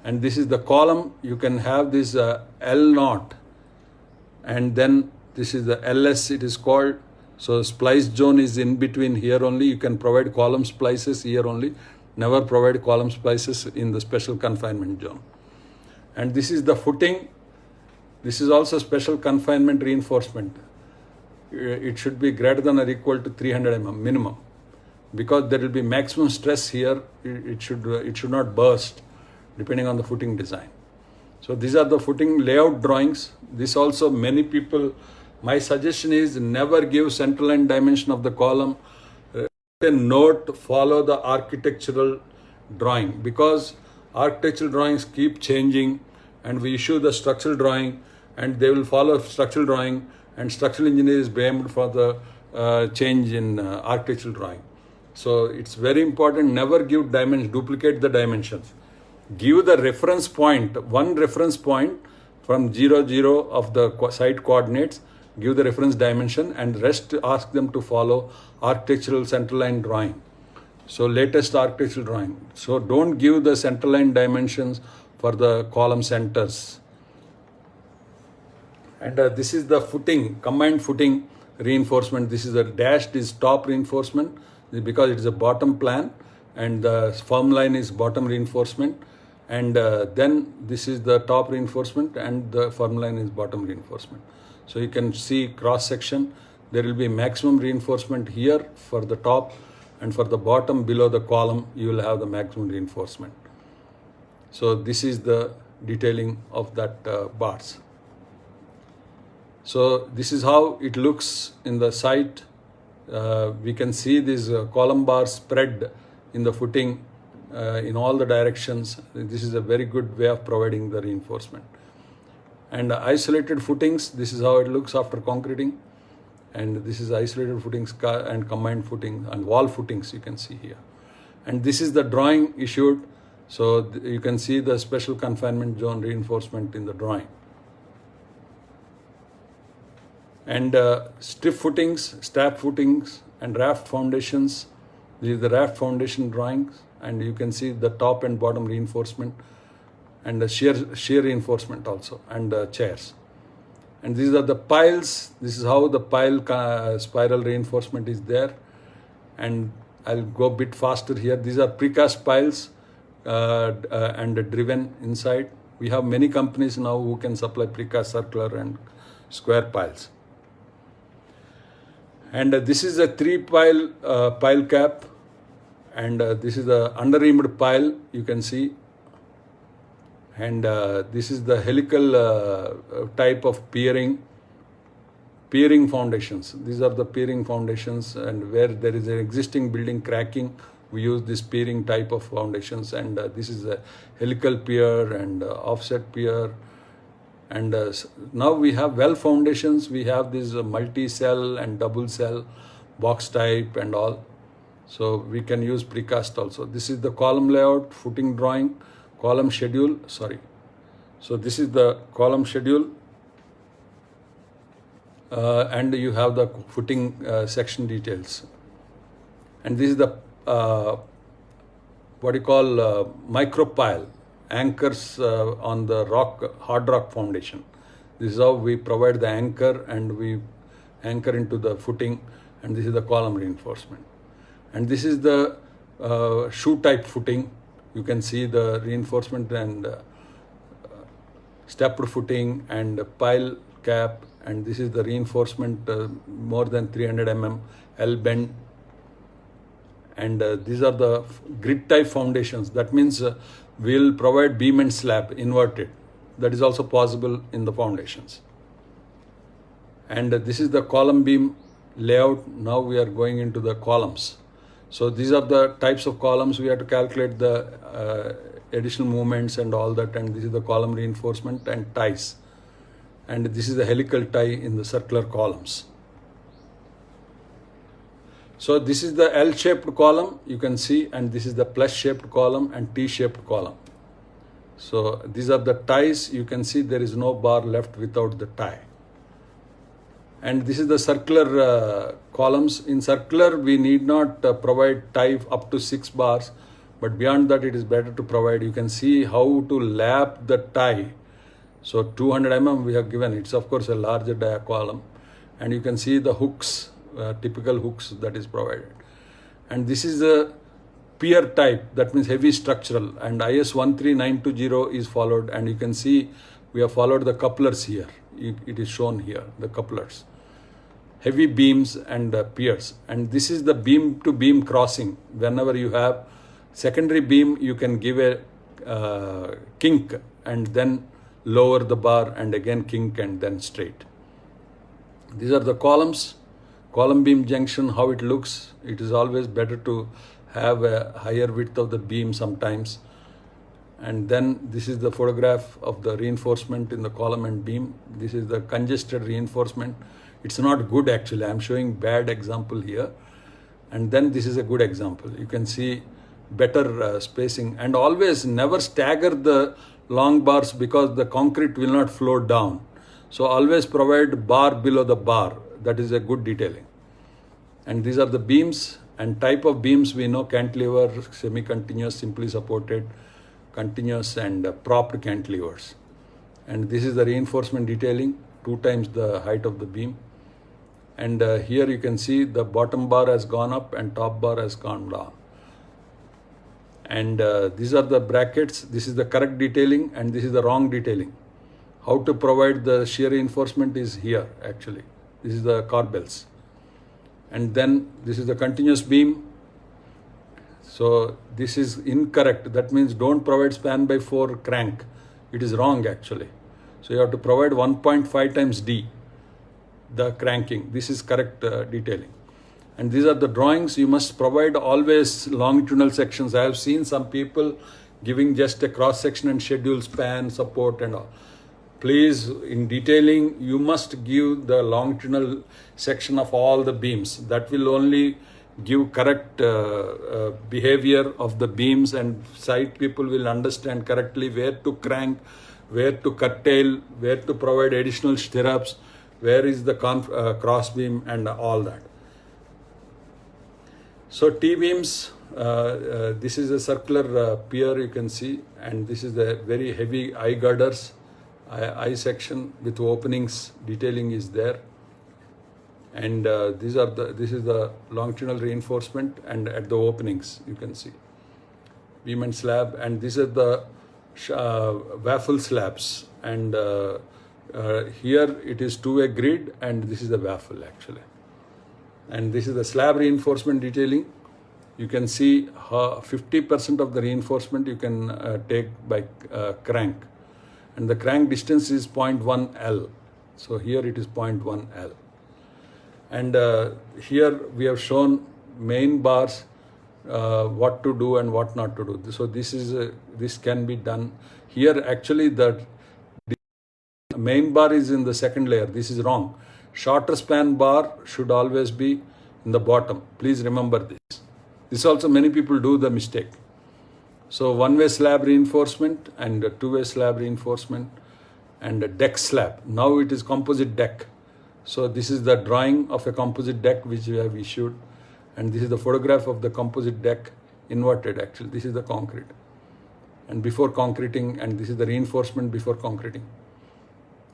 and this is the column. You can have this L0, and then this is the LS, it is called. So splice zone is in between here only. You can provide column splices here only. Never provide column splices in the special confinement zone. And this is the footing. This is also special confinement reinforcement. It should be greater than or equal to 300 mm minimum, because there will be maximum stress here. It should not burst depending on the footing design. So these are the footing layout drawings. This also many people, my suggestion is never give central line dimension of the column. A note, follow the architectural drawing, because architectural drawings keep changing, and we issue the structural drawing and they will follow structural drawing, and structural engineer is blamed for the change in architectural drawing. So it's very important, never give dimensions, duplicate the dimensions. Give the reference point, one reference point from 0, 0 of the site coordinates, give the reference dimension, and rest ask them to follow architectural central line drawing. So latest architectural drawing. So don't give the central line dimensions for the column centers. And this is the footing, combined footing reinforcement. This is the dashed is top reinforcement because it is a bottom plan, and the firm line is bottom reinforcement. And then this is the top reinforcement, and the firm line is bottom reinforcement. So you can see cross section. There will be maximum reinforcement here for the top, and for the bottom below the column you will have the maximum reinforcement. So this is the detailing of that bars. So this is how it looks in the site. We can see these column bars spread in the footing in all the directions. This is a very good way of providing the reinforcement. And isolated footings, this is how it looks after concreting. And this is isolated footings and combined footing and wall footings you can see here. And this is the drawing issued. So you can see the special confinement zone reinforcement in the drawing. And stiff footings, strap footings, and raft foundations. This is the raft foundation drawings, and you can see the top and bottom reinforcement, and the shear reinforcement also, and chairs. And these are the piles. This is how the pile spiral reinforcement is there. And I'll go a bit faster here. These are precast piles and driven inside. We have many companies now who can supply precast circular and square piles. And this is a 3-pile pile cap, and this is the under-reamed pile you can see. And this is the helical type of piering foundations. These are the piering foundations, and where there is an existing building cracking, we use this piering type of foundations. And this is a helical pier and offset pier. And now we have well foundations. We have this multi-cell and double cell box type and all. So we can use precast also. This is the column layout, footing drawing, column schedule, So this is the column schedule, and you have the footing section details. And this is the what you call micro pile, anchors on the hard rock foundation. This is how we provide the anchor, and we anchor into the footing, and this is the column reinforcement. And this is the shoe type footing. You can see the reinforcement and stepped footing and pile cap, and this is the reinforcement more than 300 mm L bend. And these are the grid type foundations. That means we'll provide beam and slab inverted. That is also possible in the foundations. And this is the column beam layout. Now we are going into the columns. So these are the types of columns. We have to calculate the additional movements and all that. And this is the column reinforcement and ties. And this is the helical tie in the circular columns. So this is the L-shaped column, you can see, and this is the plus-shaped column and T-shaped column. So these are the ties. You can see there is no bar left without the tie. And this is the circular columns. In circular, we need not provide tie up to 6 bars, but beyond that, it is better to provide. You can see how to lap the tie. So 200 mm we have given. It's of course a larger dia column, and you can see the hooks. Typical hooks that is provided. And this is the pier type, that means heavy structural, and IS 13920 is followed, and you can see we have followed the couplers here. It is shown here, the couplers. Heavy beams and piers. And this is the beam to beam crossing. Whenever you have secondary beam, you can give a kink and then lower the bar and again kink and then straight. These are the columns. Column beam junction, how it looks. It is always better to have a higher width of the beam sometimes. And then this is the photograph of the reinforcement in the column and beam. This is the congested reinforcement. It's not good actually. I'm showing bad example here. And then this is a good example. You can see better spacing, and always never stagger the long bars because the concrete will not flow down. So always provide bar below the bar. That is a good detailing. And these are the beams and type of beams. We know cantilever, semi-continuous, simply supported, continuous, and propped cantilevers. And this is the reinforcement detailing, 2 times the height of the beam. And here you can see the bottom bar has gone up and top bar has gone down. And these are the brackets. This is the correct detailing and this is the wrong detailing. How to provide the shear reinforcement is here actually. This is the corbels. And then this is the continuous beam. So this is incorrect. That means don't provide span by 4 crank. It is wrong actually. So you have to provide 1.5 times D, the cranking. This is correct detailing. And these are the drawings. You must provide always longitudinal sections. I have seen some people giving just a cross section and schedule span, support and all. Please, in detailing, you must give the longitudinal section of all the beams. That will only give correct behavior of the beams, and site people will understand correctly where to crank, where to curtail, where to provide additional stirrups, where is the cross beam and all that. So T-beams, this is a circular pier you can see, and this is the very heavy eye girders. I section with openings, detailing is there, and this is the longitudinal reinforcement, and at the openings you can see beam and slab, and this is the waffle slabs, and here it is 2-way grid, and this is the waffle actually, and this is the slab reinforcement detailing. You can see 50% of the reinforcement you can take by crank. And the crank distance is 0.1 L. So here it is 0.1 L. And here we have shown main bars, what to do and what not to do. So this can be done. Here actually the main bar is in the second layer. This is wrong. Shorter span bar should always be in the bottom. Please remember this. This also many people do the mistake. So 1-way slab reinforcement and 2-way slab reinforcement and a deck slab. Now it is composite deck. So this is the drawing of a composite deck which we have issued, and this is the photograph of the composite deck inverted actually. This is the concrete and before concreting, and this is the reinforcement before concreting.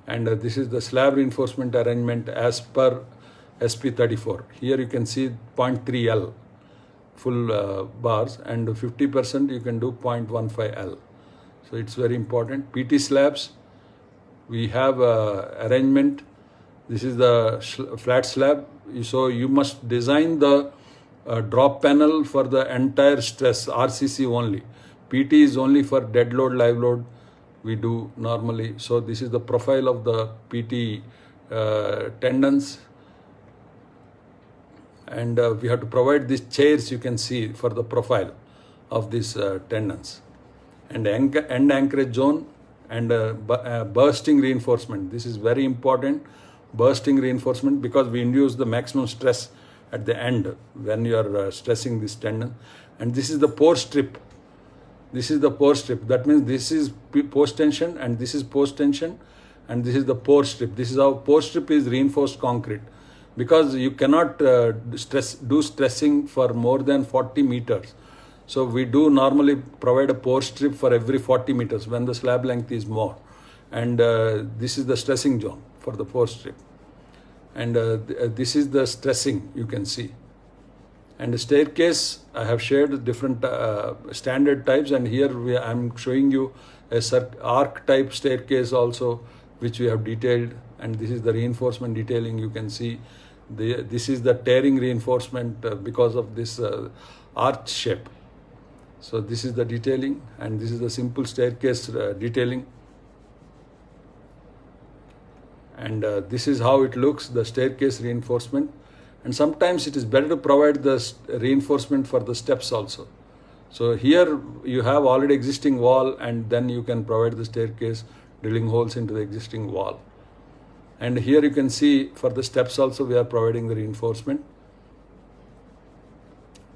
And this is the slab reinforcement arrangement as per SP34. Here you can see 0.3 L full bars, and 50% you can do 0.15 L. So it's very important. PT slabs, we have arrangement. This is the flat slab. So you must design the drop panel for the entire stress, RCC only. PT is only for dead load, live load we do normally. So this is the profile of the PT tendons. And we have to provide these chairs, you can see, for the profile of these tendons. And end anchorage zone and bursting reinforcement. This is very important, bursting reinforcement, because we induce the maximum stress at the end when you are stressing this tendon. And this is the pore strip. This is the pore strip. That means this is post tension and this is post tension, and this is the pore strip. This is how pore strip is reinforced concrete, because you cannot do stressing for more than 40 meters. So we do normally provide a pore strip for every 40 meters when the slab length is more. And this is the stressing zone for the pore strip. And this is the stressing, you can see. And the staircase, I have shared different standard types, and here I'm showing you a arc type staircase also, which we have detailed. And this is the reinforcement detailing, you can see. This is the tearing reinforcement because of this arch shape. So this is the detailing, and this is the simple staircase detailing. And this is how it looks, the staircase reinforcement. And sometimes it is better to provide the reinforcement for the steps also. So here you have already existing wall, and then you can provide the staircase, drilling holes into the existing wall. And here you can see for the steps also we are providing the reinforcement.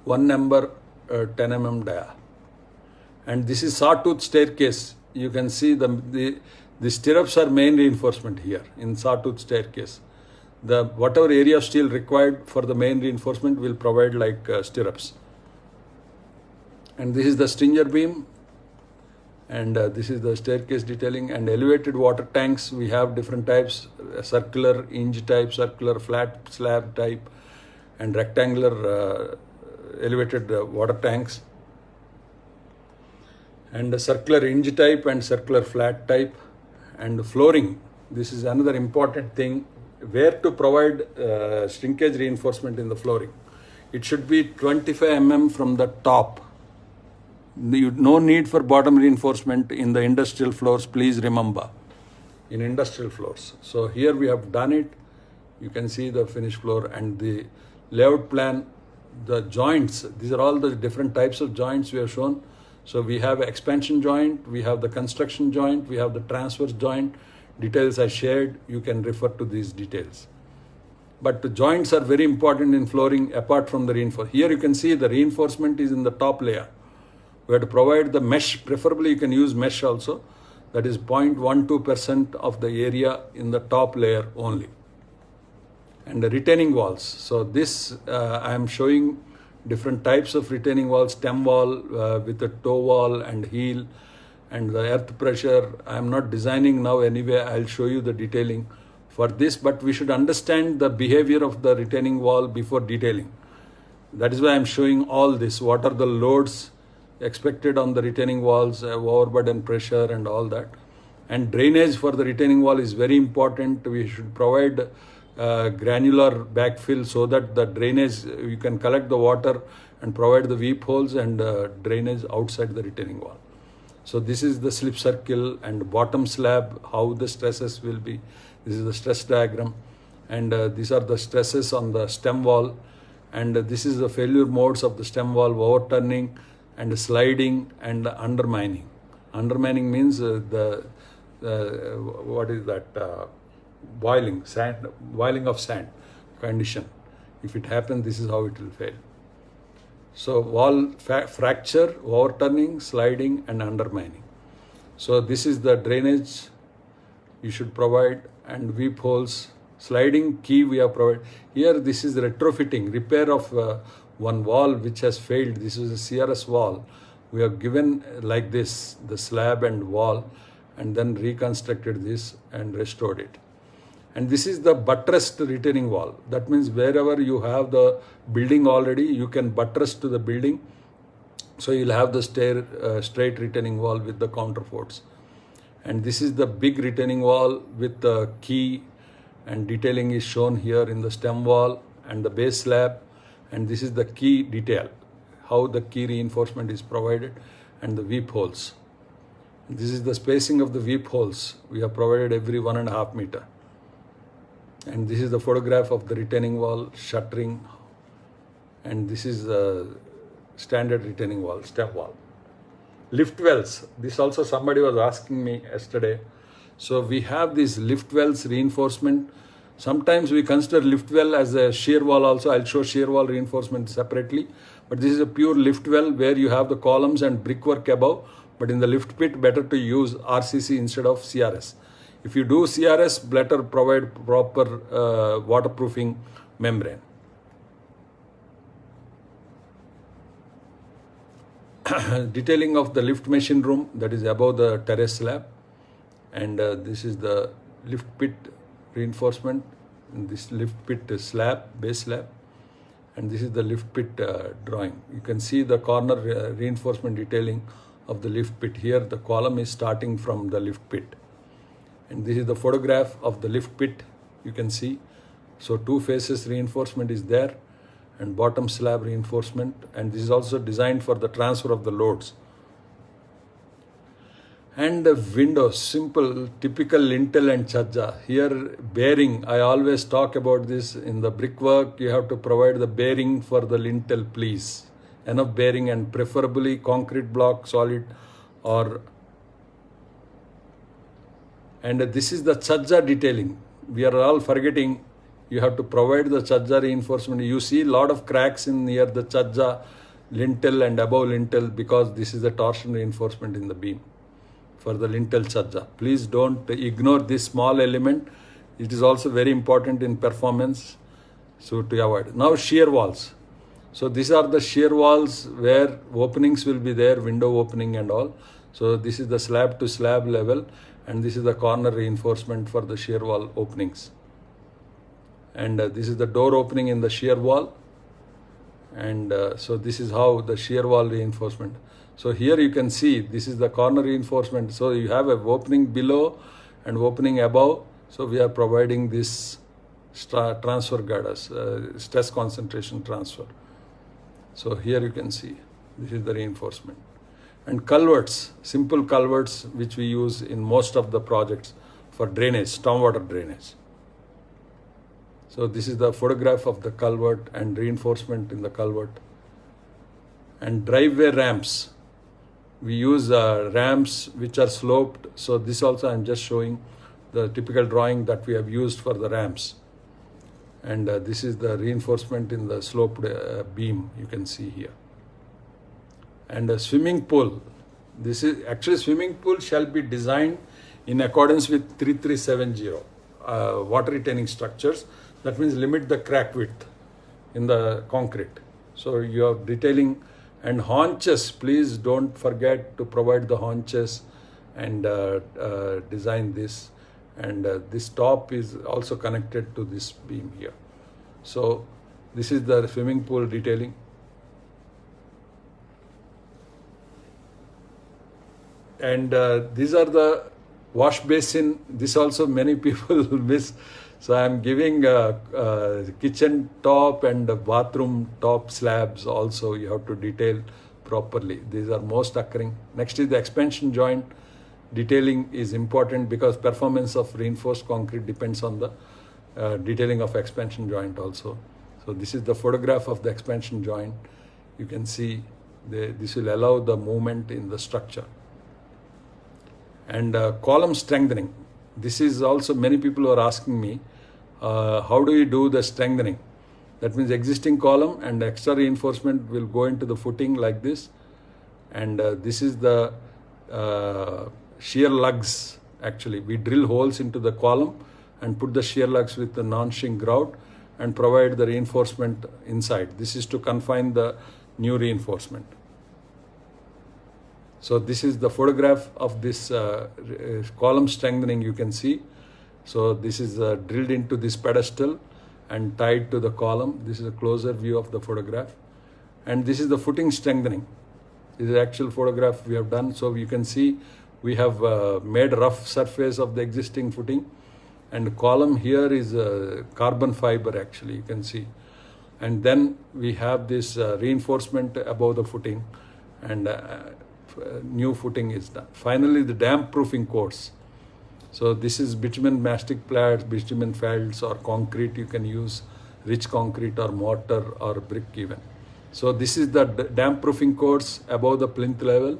1 number 10 mm dia. And this is sawtooth staircase. You can see the stirrups are main reinforcement here in sawtooth staircase. The whatever area of steel required for the main reinforcement will provide like stirrups. And this is the stringer beam. And this is the staircase detailing. And elevated water tanks, we have different types: circular hinge type, circular flat slab type, and rectangular elevated water tanks. And the circular hinge type and circular flat type. And flooring, this is another important thing, where to provide shrinkage reinforcement in the flooring. It should be 25 mm from the top. No need for bottom reinforcement in the industrial floors, please remember, in industrial floors. So here we have done it. You can see the finished floor and the layout plan, the joints. These are all the different types of joints we have shown. So we have expansion joint, we have the construction joint, we have the transverse joint. Details I shared, you can refer to these details. But the joints are very important in flooring apart from the reinforcement. Here you can see the reinforcement is in the top layer. We have to provide the mesh, preferably you can use mesh also. That is 0.12% of the area in the top layer only. And the retaining walls. So this I am showing different types of retaining walls: stem wall with a toe wall and heel, and the earth pressure. I am not designing now anyway, I'll show you the detailing for this, but we should understand the behavior of the retaining wall before detailing. That is why I'm showing all this. What are the loads expected on the retaining walls, overburden pressure and all that. And drainage for the retaining wall is very important. We should provide granular backfill so that the drainage, you can collect the water and provide the weep holes and drainage outside the retaining wall. So this is the slip circle and bottom slab, how the stresses will be. This is the stress diagram, and these are the stresses on the stem wall, and this is the failure modes of the stem wall: overturning and sliding and undermining. Undermining means what is that? Boiling of sand condition. If it happens, this is how it will fail. So wall fracture, overturning, sliding and undermining. So this is the drainage you should provide, and weep holes. Sliding key we have provided. Here this is retrofitting, repair of one wall which has failed. This is a CRS wall. We have given like this, the slab and wall, and then reconstructed this and restored it. And this is the buttressed retaining wall. That means wherever you have the building already, you can buttress to the building. So you'll have the straight retaining wall with the counterforts. And this is the big retaining wall with the key, and detailing is shown here in the stem wall and the base slab. And this is the key detail, how the key reinforcement is provided, and the weep holes. This is the spacing of the weep holes. We have provided every 1.5 meter. And this is the photograph of the retaining wall shuttering. And this is the standard retaining wall, step wall. Lift wells. This also somebody was asking me yesterday. So we have this lift wells reinforcement. Sometimes we consider lift well as a shear wall also. I'll show shear wall reinforcement separately. But this is a pure lift well where you have the columns and brickwork above. But in the lift pit, better to use RCC instead of CRS. If you do CRS, better provide proper waterproofing membrane. Detailing of the lift machine room, that is above the terrace slab. And this is the lift pit reinforcement. And this lift pit slab, base slab. And this is the lift pit drawing. You can see the corner reinforcement detailing of the lift pit. Here the column is starting from the lift pit. And this is the photograph of the lift pit, you can see. So 2 faces reinforcement is there, and bottom slab reinforcement. And this is also designed for the transfer of the loads. And the windows, simple, typical lintel and chajja. Here bearing, I always talk about this in the brickwork. You have to provide the bearing for the lintel, please. Enough bearing, and preferably concrete block, solid, or. And this is the chajja detailing. We are all forgetting, you have to provide the chajja reinforcement. You see a lot of cracks in near the chajja lintel and above lintel because this is the torsion reinforcement in the beam for the lintel chajja. Please don't ignore this small element. It is also very important in performance, so to avoid. Now shear walls. So these are the shear walls where openings will be there, window opening and all. So this is the slab to slab level. And this is the corner reinforcement for the shear wall openings. And this is the door opening in the shear wall. And so this is how the shear wall reinforcement. So here you can see this is the corner reinforcement. So you have an opening below and opening above. So we are providing this transfer girders, stress concentration transfer. So here you can see this is the reinforcement. And culverts, simple culverts which we use in most of the projects for drainage, stormwater drainage. So this is the photograph of the culvert and reinforcement in the culvert. And driveway ramps. We use ramps which are sloped. So this also I'm just showing the typical drawing that we have used for the ramps. And this is the reinforcement in the sloped beam you can see here. And a swimming pool. This is actually swimming pool shall be designed in accordance with 3370 water retaining structures. That means limit the crack width in the concrete. So you are detailing and haunches. Please don't forget to provide the haunches and design this. And this top is also connected to this beam here. So this is the swimming pool detailing. And these are the wash basin. This also many people miss. So I'm giving kitchen top and bathroom top slabs also. You have to detail properly. These are most occurring. Next is the expansion joint. Detailing is important because performance of reinforced concrete depends on the detailing of expansion joint also. So this is the photograph of the expansion joint. You can see this will allow the movement in the structure. And column strengthening. This is also many people are asking me, how do you do the strengthening? That means existing column and extra reinforcement will go into the footing like this. And this is the shear lugs. Actually, we drill holes into the column and put the shear lugs with the non-shrink grout and provide the reinforcement inside. This is to confine the new reinforcement. So this is the photograph of this column strengthening, you can see. So this is drilled into this pedestal and tied to the column. This is a closer view of the photograph. And this is the footing strengthening. This is the actual photograph we have done. So you can see we have made rough surface of the existing footing. And the column here is carbon fiber, actually, you can see. And then we have this reinforcement above the footing, and new footing is done. Finally, the damp proofing course. So this is bitumen mastic plats, bitumen felts, or concrete. You can use rich concrete or mortar or brick even. So this is the damp proofing course above the plinth level,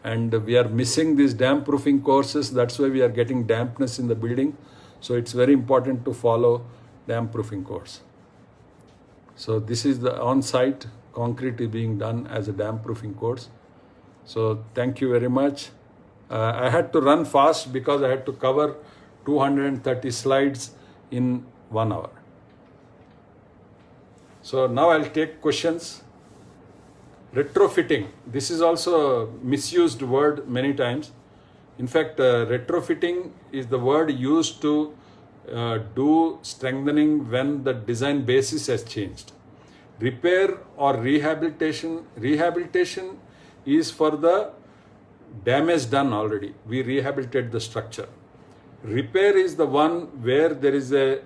and we are missing these damp proofing courses. That's why we are getting dampness in the building. So it's very important to follow damp proofing course. So this is the on-site concrete is being done as a damp proofing course. So thank you very much. I had to run fast because I had to cover 230 slides in 1 hour. So now I'll take questions. Retrofitting. This is also a misused word many times. In fact, retrofitting is the word used to do strengthening when the design basis has changed. Repair or rehabilitation. Rehabilitation is for the damage done already. We rehabilitate the structure. Repair is the one where there is a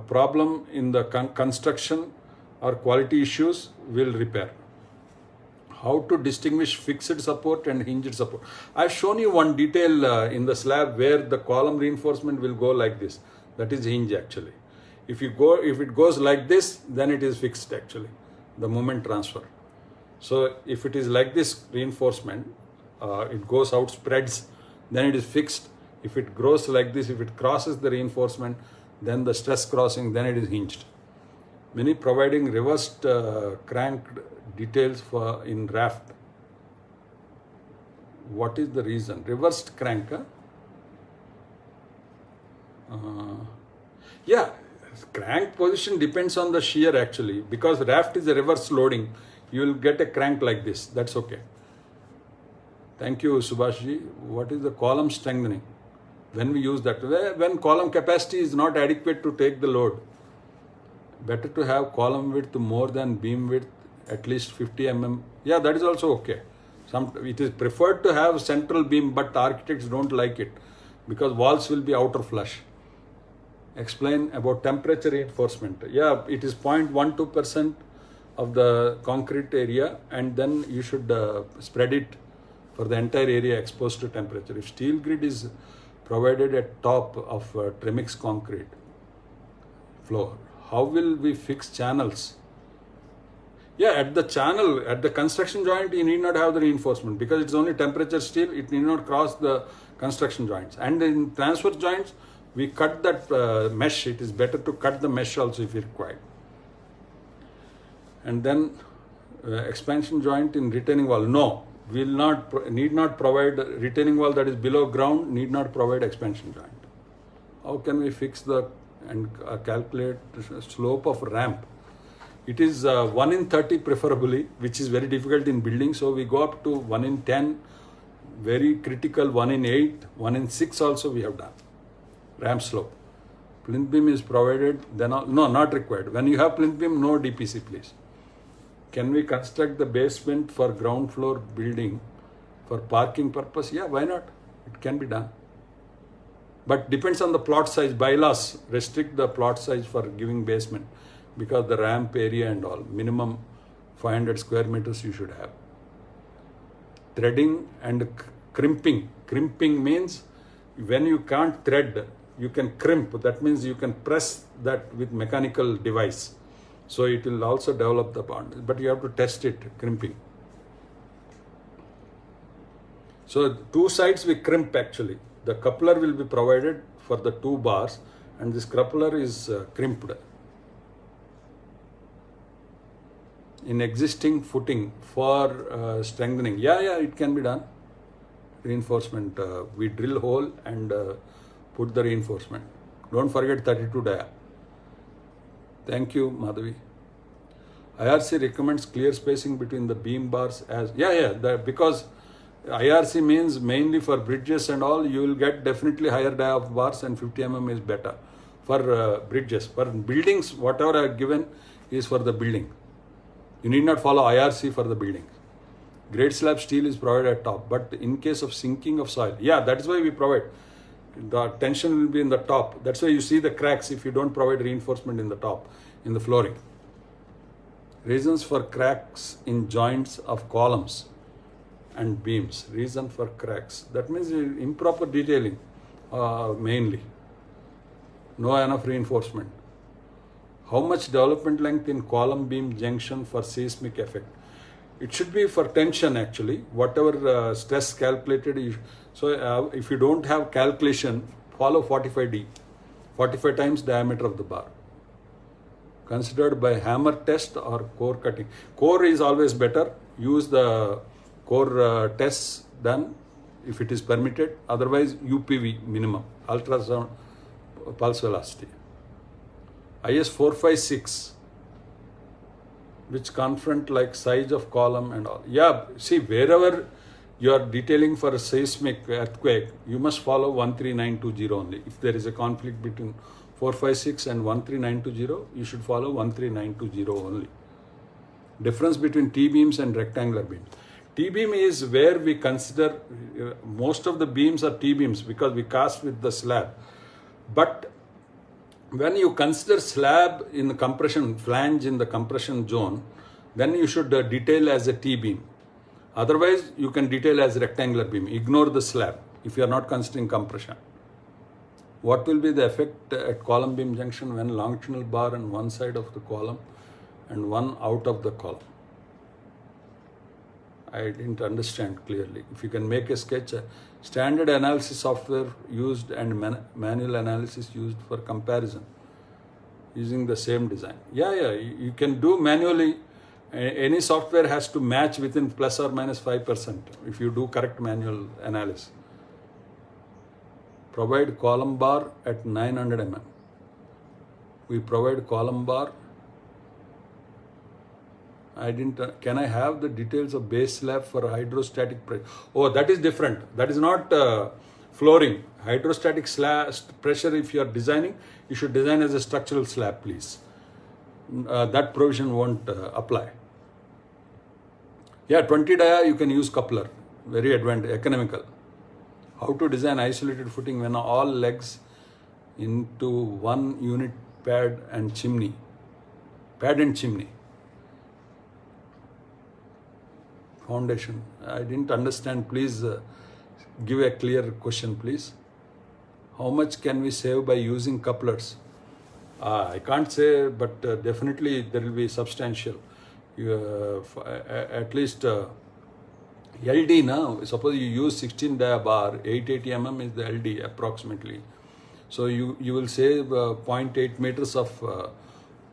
problem in the construction or quality issues, will repair. How to distinguish fixed support and hinged support. I've shown you one detail in the slab where the column reinforcement will go like this. That is hinge actually. If it goes like this, then it is fixed actually, the moment transfer. So if it is like this reinforcement, it goes out, spreads, then it is fixed. If it grows like this, if it crosses the reinforcement, then the stress crossing, then it is hinged. Many providing reversed cranked details for in raft. What is the reason? Reversed crank? Yeah, crank position depends on the shear actually, because raft is a reverse loading. You will get a crank like this. That's okay. Thank you, Subhashji. What is the column strengthening? When we use that, when column capacity is not adequate to take the load, better to have column width more than beam width, at least 50 mm. Yeah, that is also okay. It is preferred to have central beam, but architects don't like it because walls will be outer flush. Explain about temperature reinforcement. Yeah, it is 0.12% of the concrete area, and then you should spread it for the entire area exposed to temperature. If steel grid is provided at top of Tremix concrete floor, how will we fix channels? Yeah, at the channel, at the construction joint, you need not have the reinforcement because it's only temperature steel. It need not cross the construction joints. And in transfer joints, we cut that mesh. It is better to cut the mesh also if required. And then expansion joint in retaining wall. No, will not need not provide retaining wall that is below ground. Need not provide expansion joint. How can we fix the and calculate the slope of ramp? It is 1 in 30 preferably, which is very difficult in building. So we go up to 1 in 10, very critical 1 in 8, 1 in 6 also we have done. Ramp slope. Plinth beam is provided, then no, not required. When you have plinth beam, no DPC please. Can we construct the basement for ground floor building for parking purpose? Yeah, why not? It can be done. But depends on the plot size. Bylaws restrict the plot size for giving basement because the ramp area and all. Minimum 500 square meters you should have. Threading and crimping. Crimping means when you can't thread, you can crimp. That means you can press that with mechanical device. So it will also develop the bond. But you have to test it, crimping. So 2 sides we crimp actually. The coupler will be provided for the 2 bars and this coupler is crimped. In existing footing for strengthening. Yeah, it can be done. Reinforcement. We drill hole and put the reinforcement. Don't forget 32 dia. Thank you, Madhavi. IRC recommends clear spacing between the beam bars as, because IRC means mainly for bridges and all, you will get definitely higher dia of bars and 50 mm is better for bridges. For buildings, whatever I have given is for the building. You need not follow IRC for the building. Grade slab steel is provided at top, but in case of sinking of soil, that is why we provide. The tension will be in the top. That's why you see the cracks if you don't provide reinforcement in the top, in the flooring. Reasons for cracks in joints of columns and beams. Reason for cracks. That means improper detailing mainly. No enough reinforcement. How much development length in column beam junction for seismic effect? It should be for tension actually. Whatever stress calculated. If you don't have calculation, follow 45D. 45 times diameter of the bar. Considered by hammer test or core cutting. Core is always better. Use the core tests done if it is permitted. Otherwise, UPV minimum, ultrasound pulse velocity. IS 456, which confront like size of column and all. See, wherever you are detailing for a seismic earthquake, you must follow 13920 only. If there is a conflict between 456 and 13920, you should follow 13920 only. Difference between T-beams and rectangular beams. T-beam is where we consider, most of the beams are T-beams because we cast with the slab. But when you consider slab in the compression, flange in the compression zone, then you should detail as a T-beam. Otherwise, you can detail as rectangular beam. Ignore the slab if you are not considering compression. What will be the effect at column beam junction when longitudinal bar on one side of the column and one out of the column? I didn't understand clearly. If you can make a sketch, standard analysis software used and manual analysis used for comparison using the same design. You can do manually. Any software has to match within plus or minus 5% if you do correct manual analysis. Provide column bar at 900 mm. We provide column bar. Can I have the details of base slab for hydrostatic pressure? Oh, that is different. That is not flooring. Hydrostatic slab pressure, if you are designing, you should design as a structural slab, please. That provision won't apply. 20 dia you can use coupler. Very economical. How to design isolated footing when all legs into one unit pad and chimney. Foundation. I didn't understand. Please give a clear question, please. How much can we save by using couplers? I can't say, but definitely there will be substantial. At least LD now, suppose you use 16 dia bar, 880 mm is the LD approximately. So you will save 0.8 meters of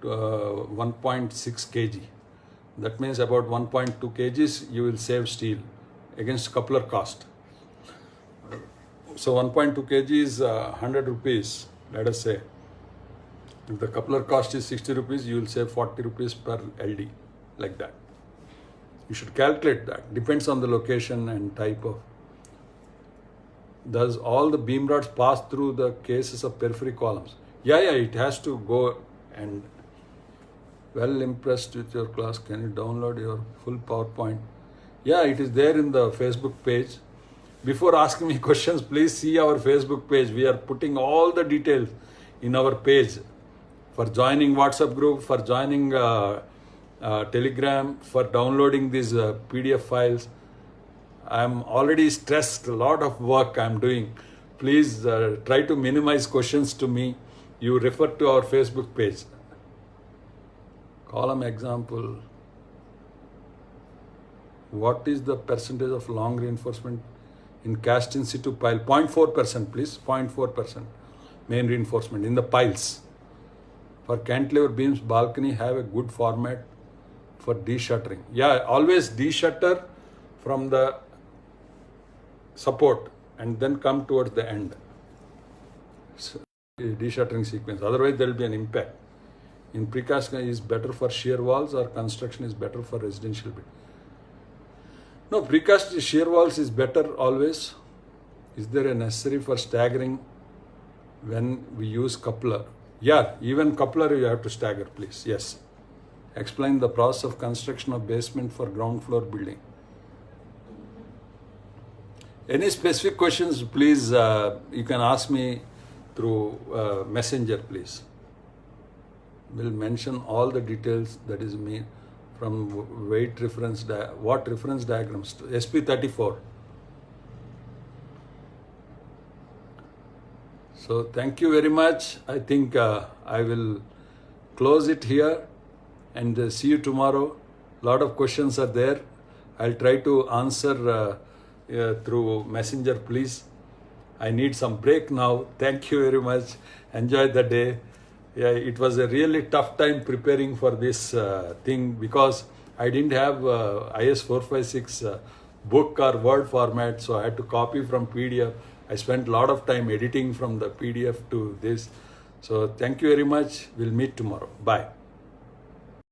1.6 kg. That means about 1.2 kgs you will save steel against coupler cost. So 1.2 kg is 100 rupees, let us say. If the coupler cost is 60 rupees, you will save 40 rupees per LD, like that. You should calculate that. Depends on the location and type of. Does all the beam rods pass through the cases of periphery columns? It has to go. And well impressed with your class. Can you download your full PowerPoint? It is there in the Facebook page. Before asking me questions, please see our Facebook page. We are putting all the details in our page for joining WhatsApp group, for joining Telegram, for downloading these PDF files. I'm already stressed, a lot of work I'm doing. Please try to minimize questions to me. You refer to our Facebook page. Column example. What is the percentage of long reinforcement in cast in situ pile? 0.4%, please. 0.4% main reinforcement in the piles. For cantilever beams, balcony have a good format for de-shuttering. Always de-shutter from the support and then come towards the end. So, de-shuttering sequence. Otherwise, there will be an impact. in precast is better for shear walls or construction is better for residential building? No, precast shear walls is better always. Is there a necessary for staggering when we use coupler? Yeah, even coupler you have to stagger, please. Yes. Explain the process of construction of basement for ground floor building. Any specific questions, please, you can ask me through messenger, please. We'll mention all the details that is me from weight reference, what reference diagrams, SP34. So thank you very much. I think I will close it here and see you tomorrow. Lot of questions are there. I'll try to answer through messenger, please. I need some break now. Thank you very much. Enjoy the day. Yeah, it was a really tough time preparing for this thing because I didn't have IS 456 book or Word format, so I had to copy from PDF. I spent a lot of time editing from the PDF to this. So thank you very much. We'll meet tomorrow. Bye.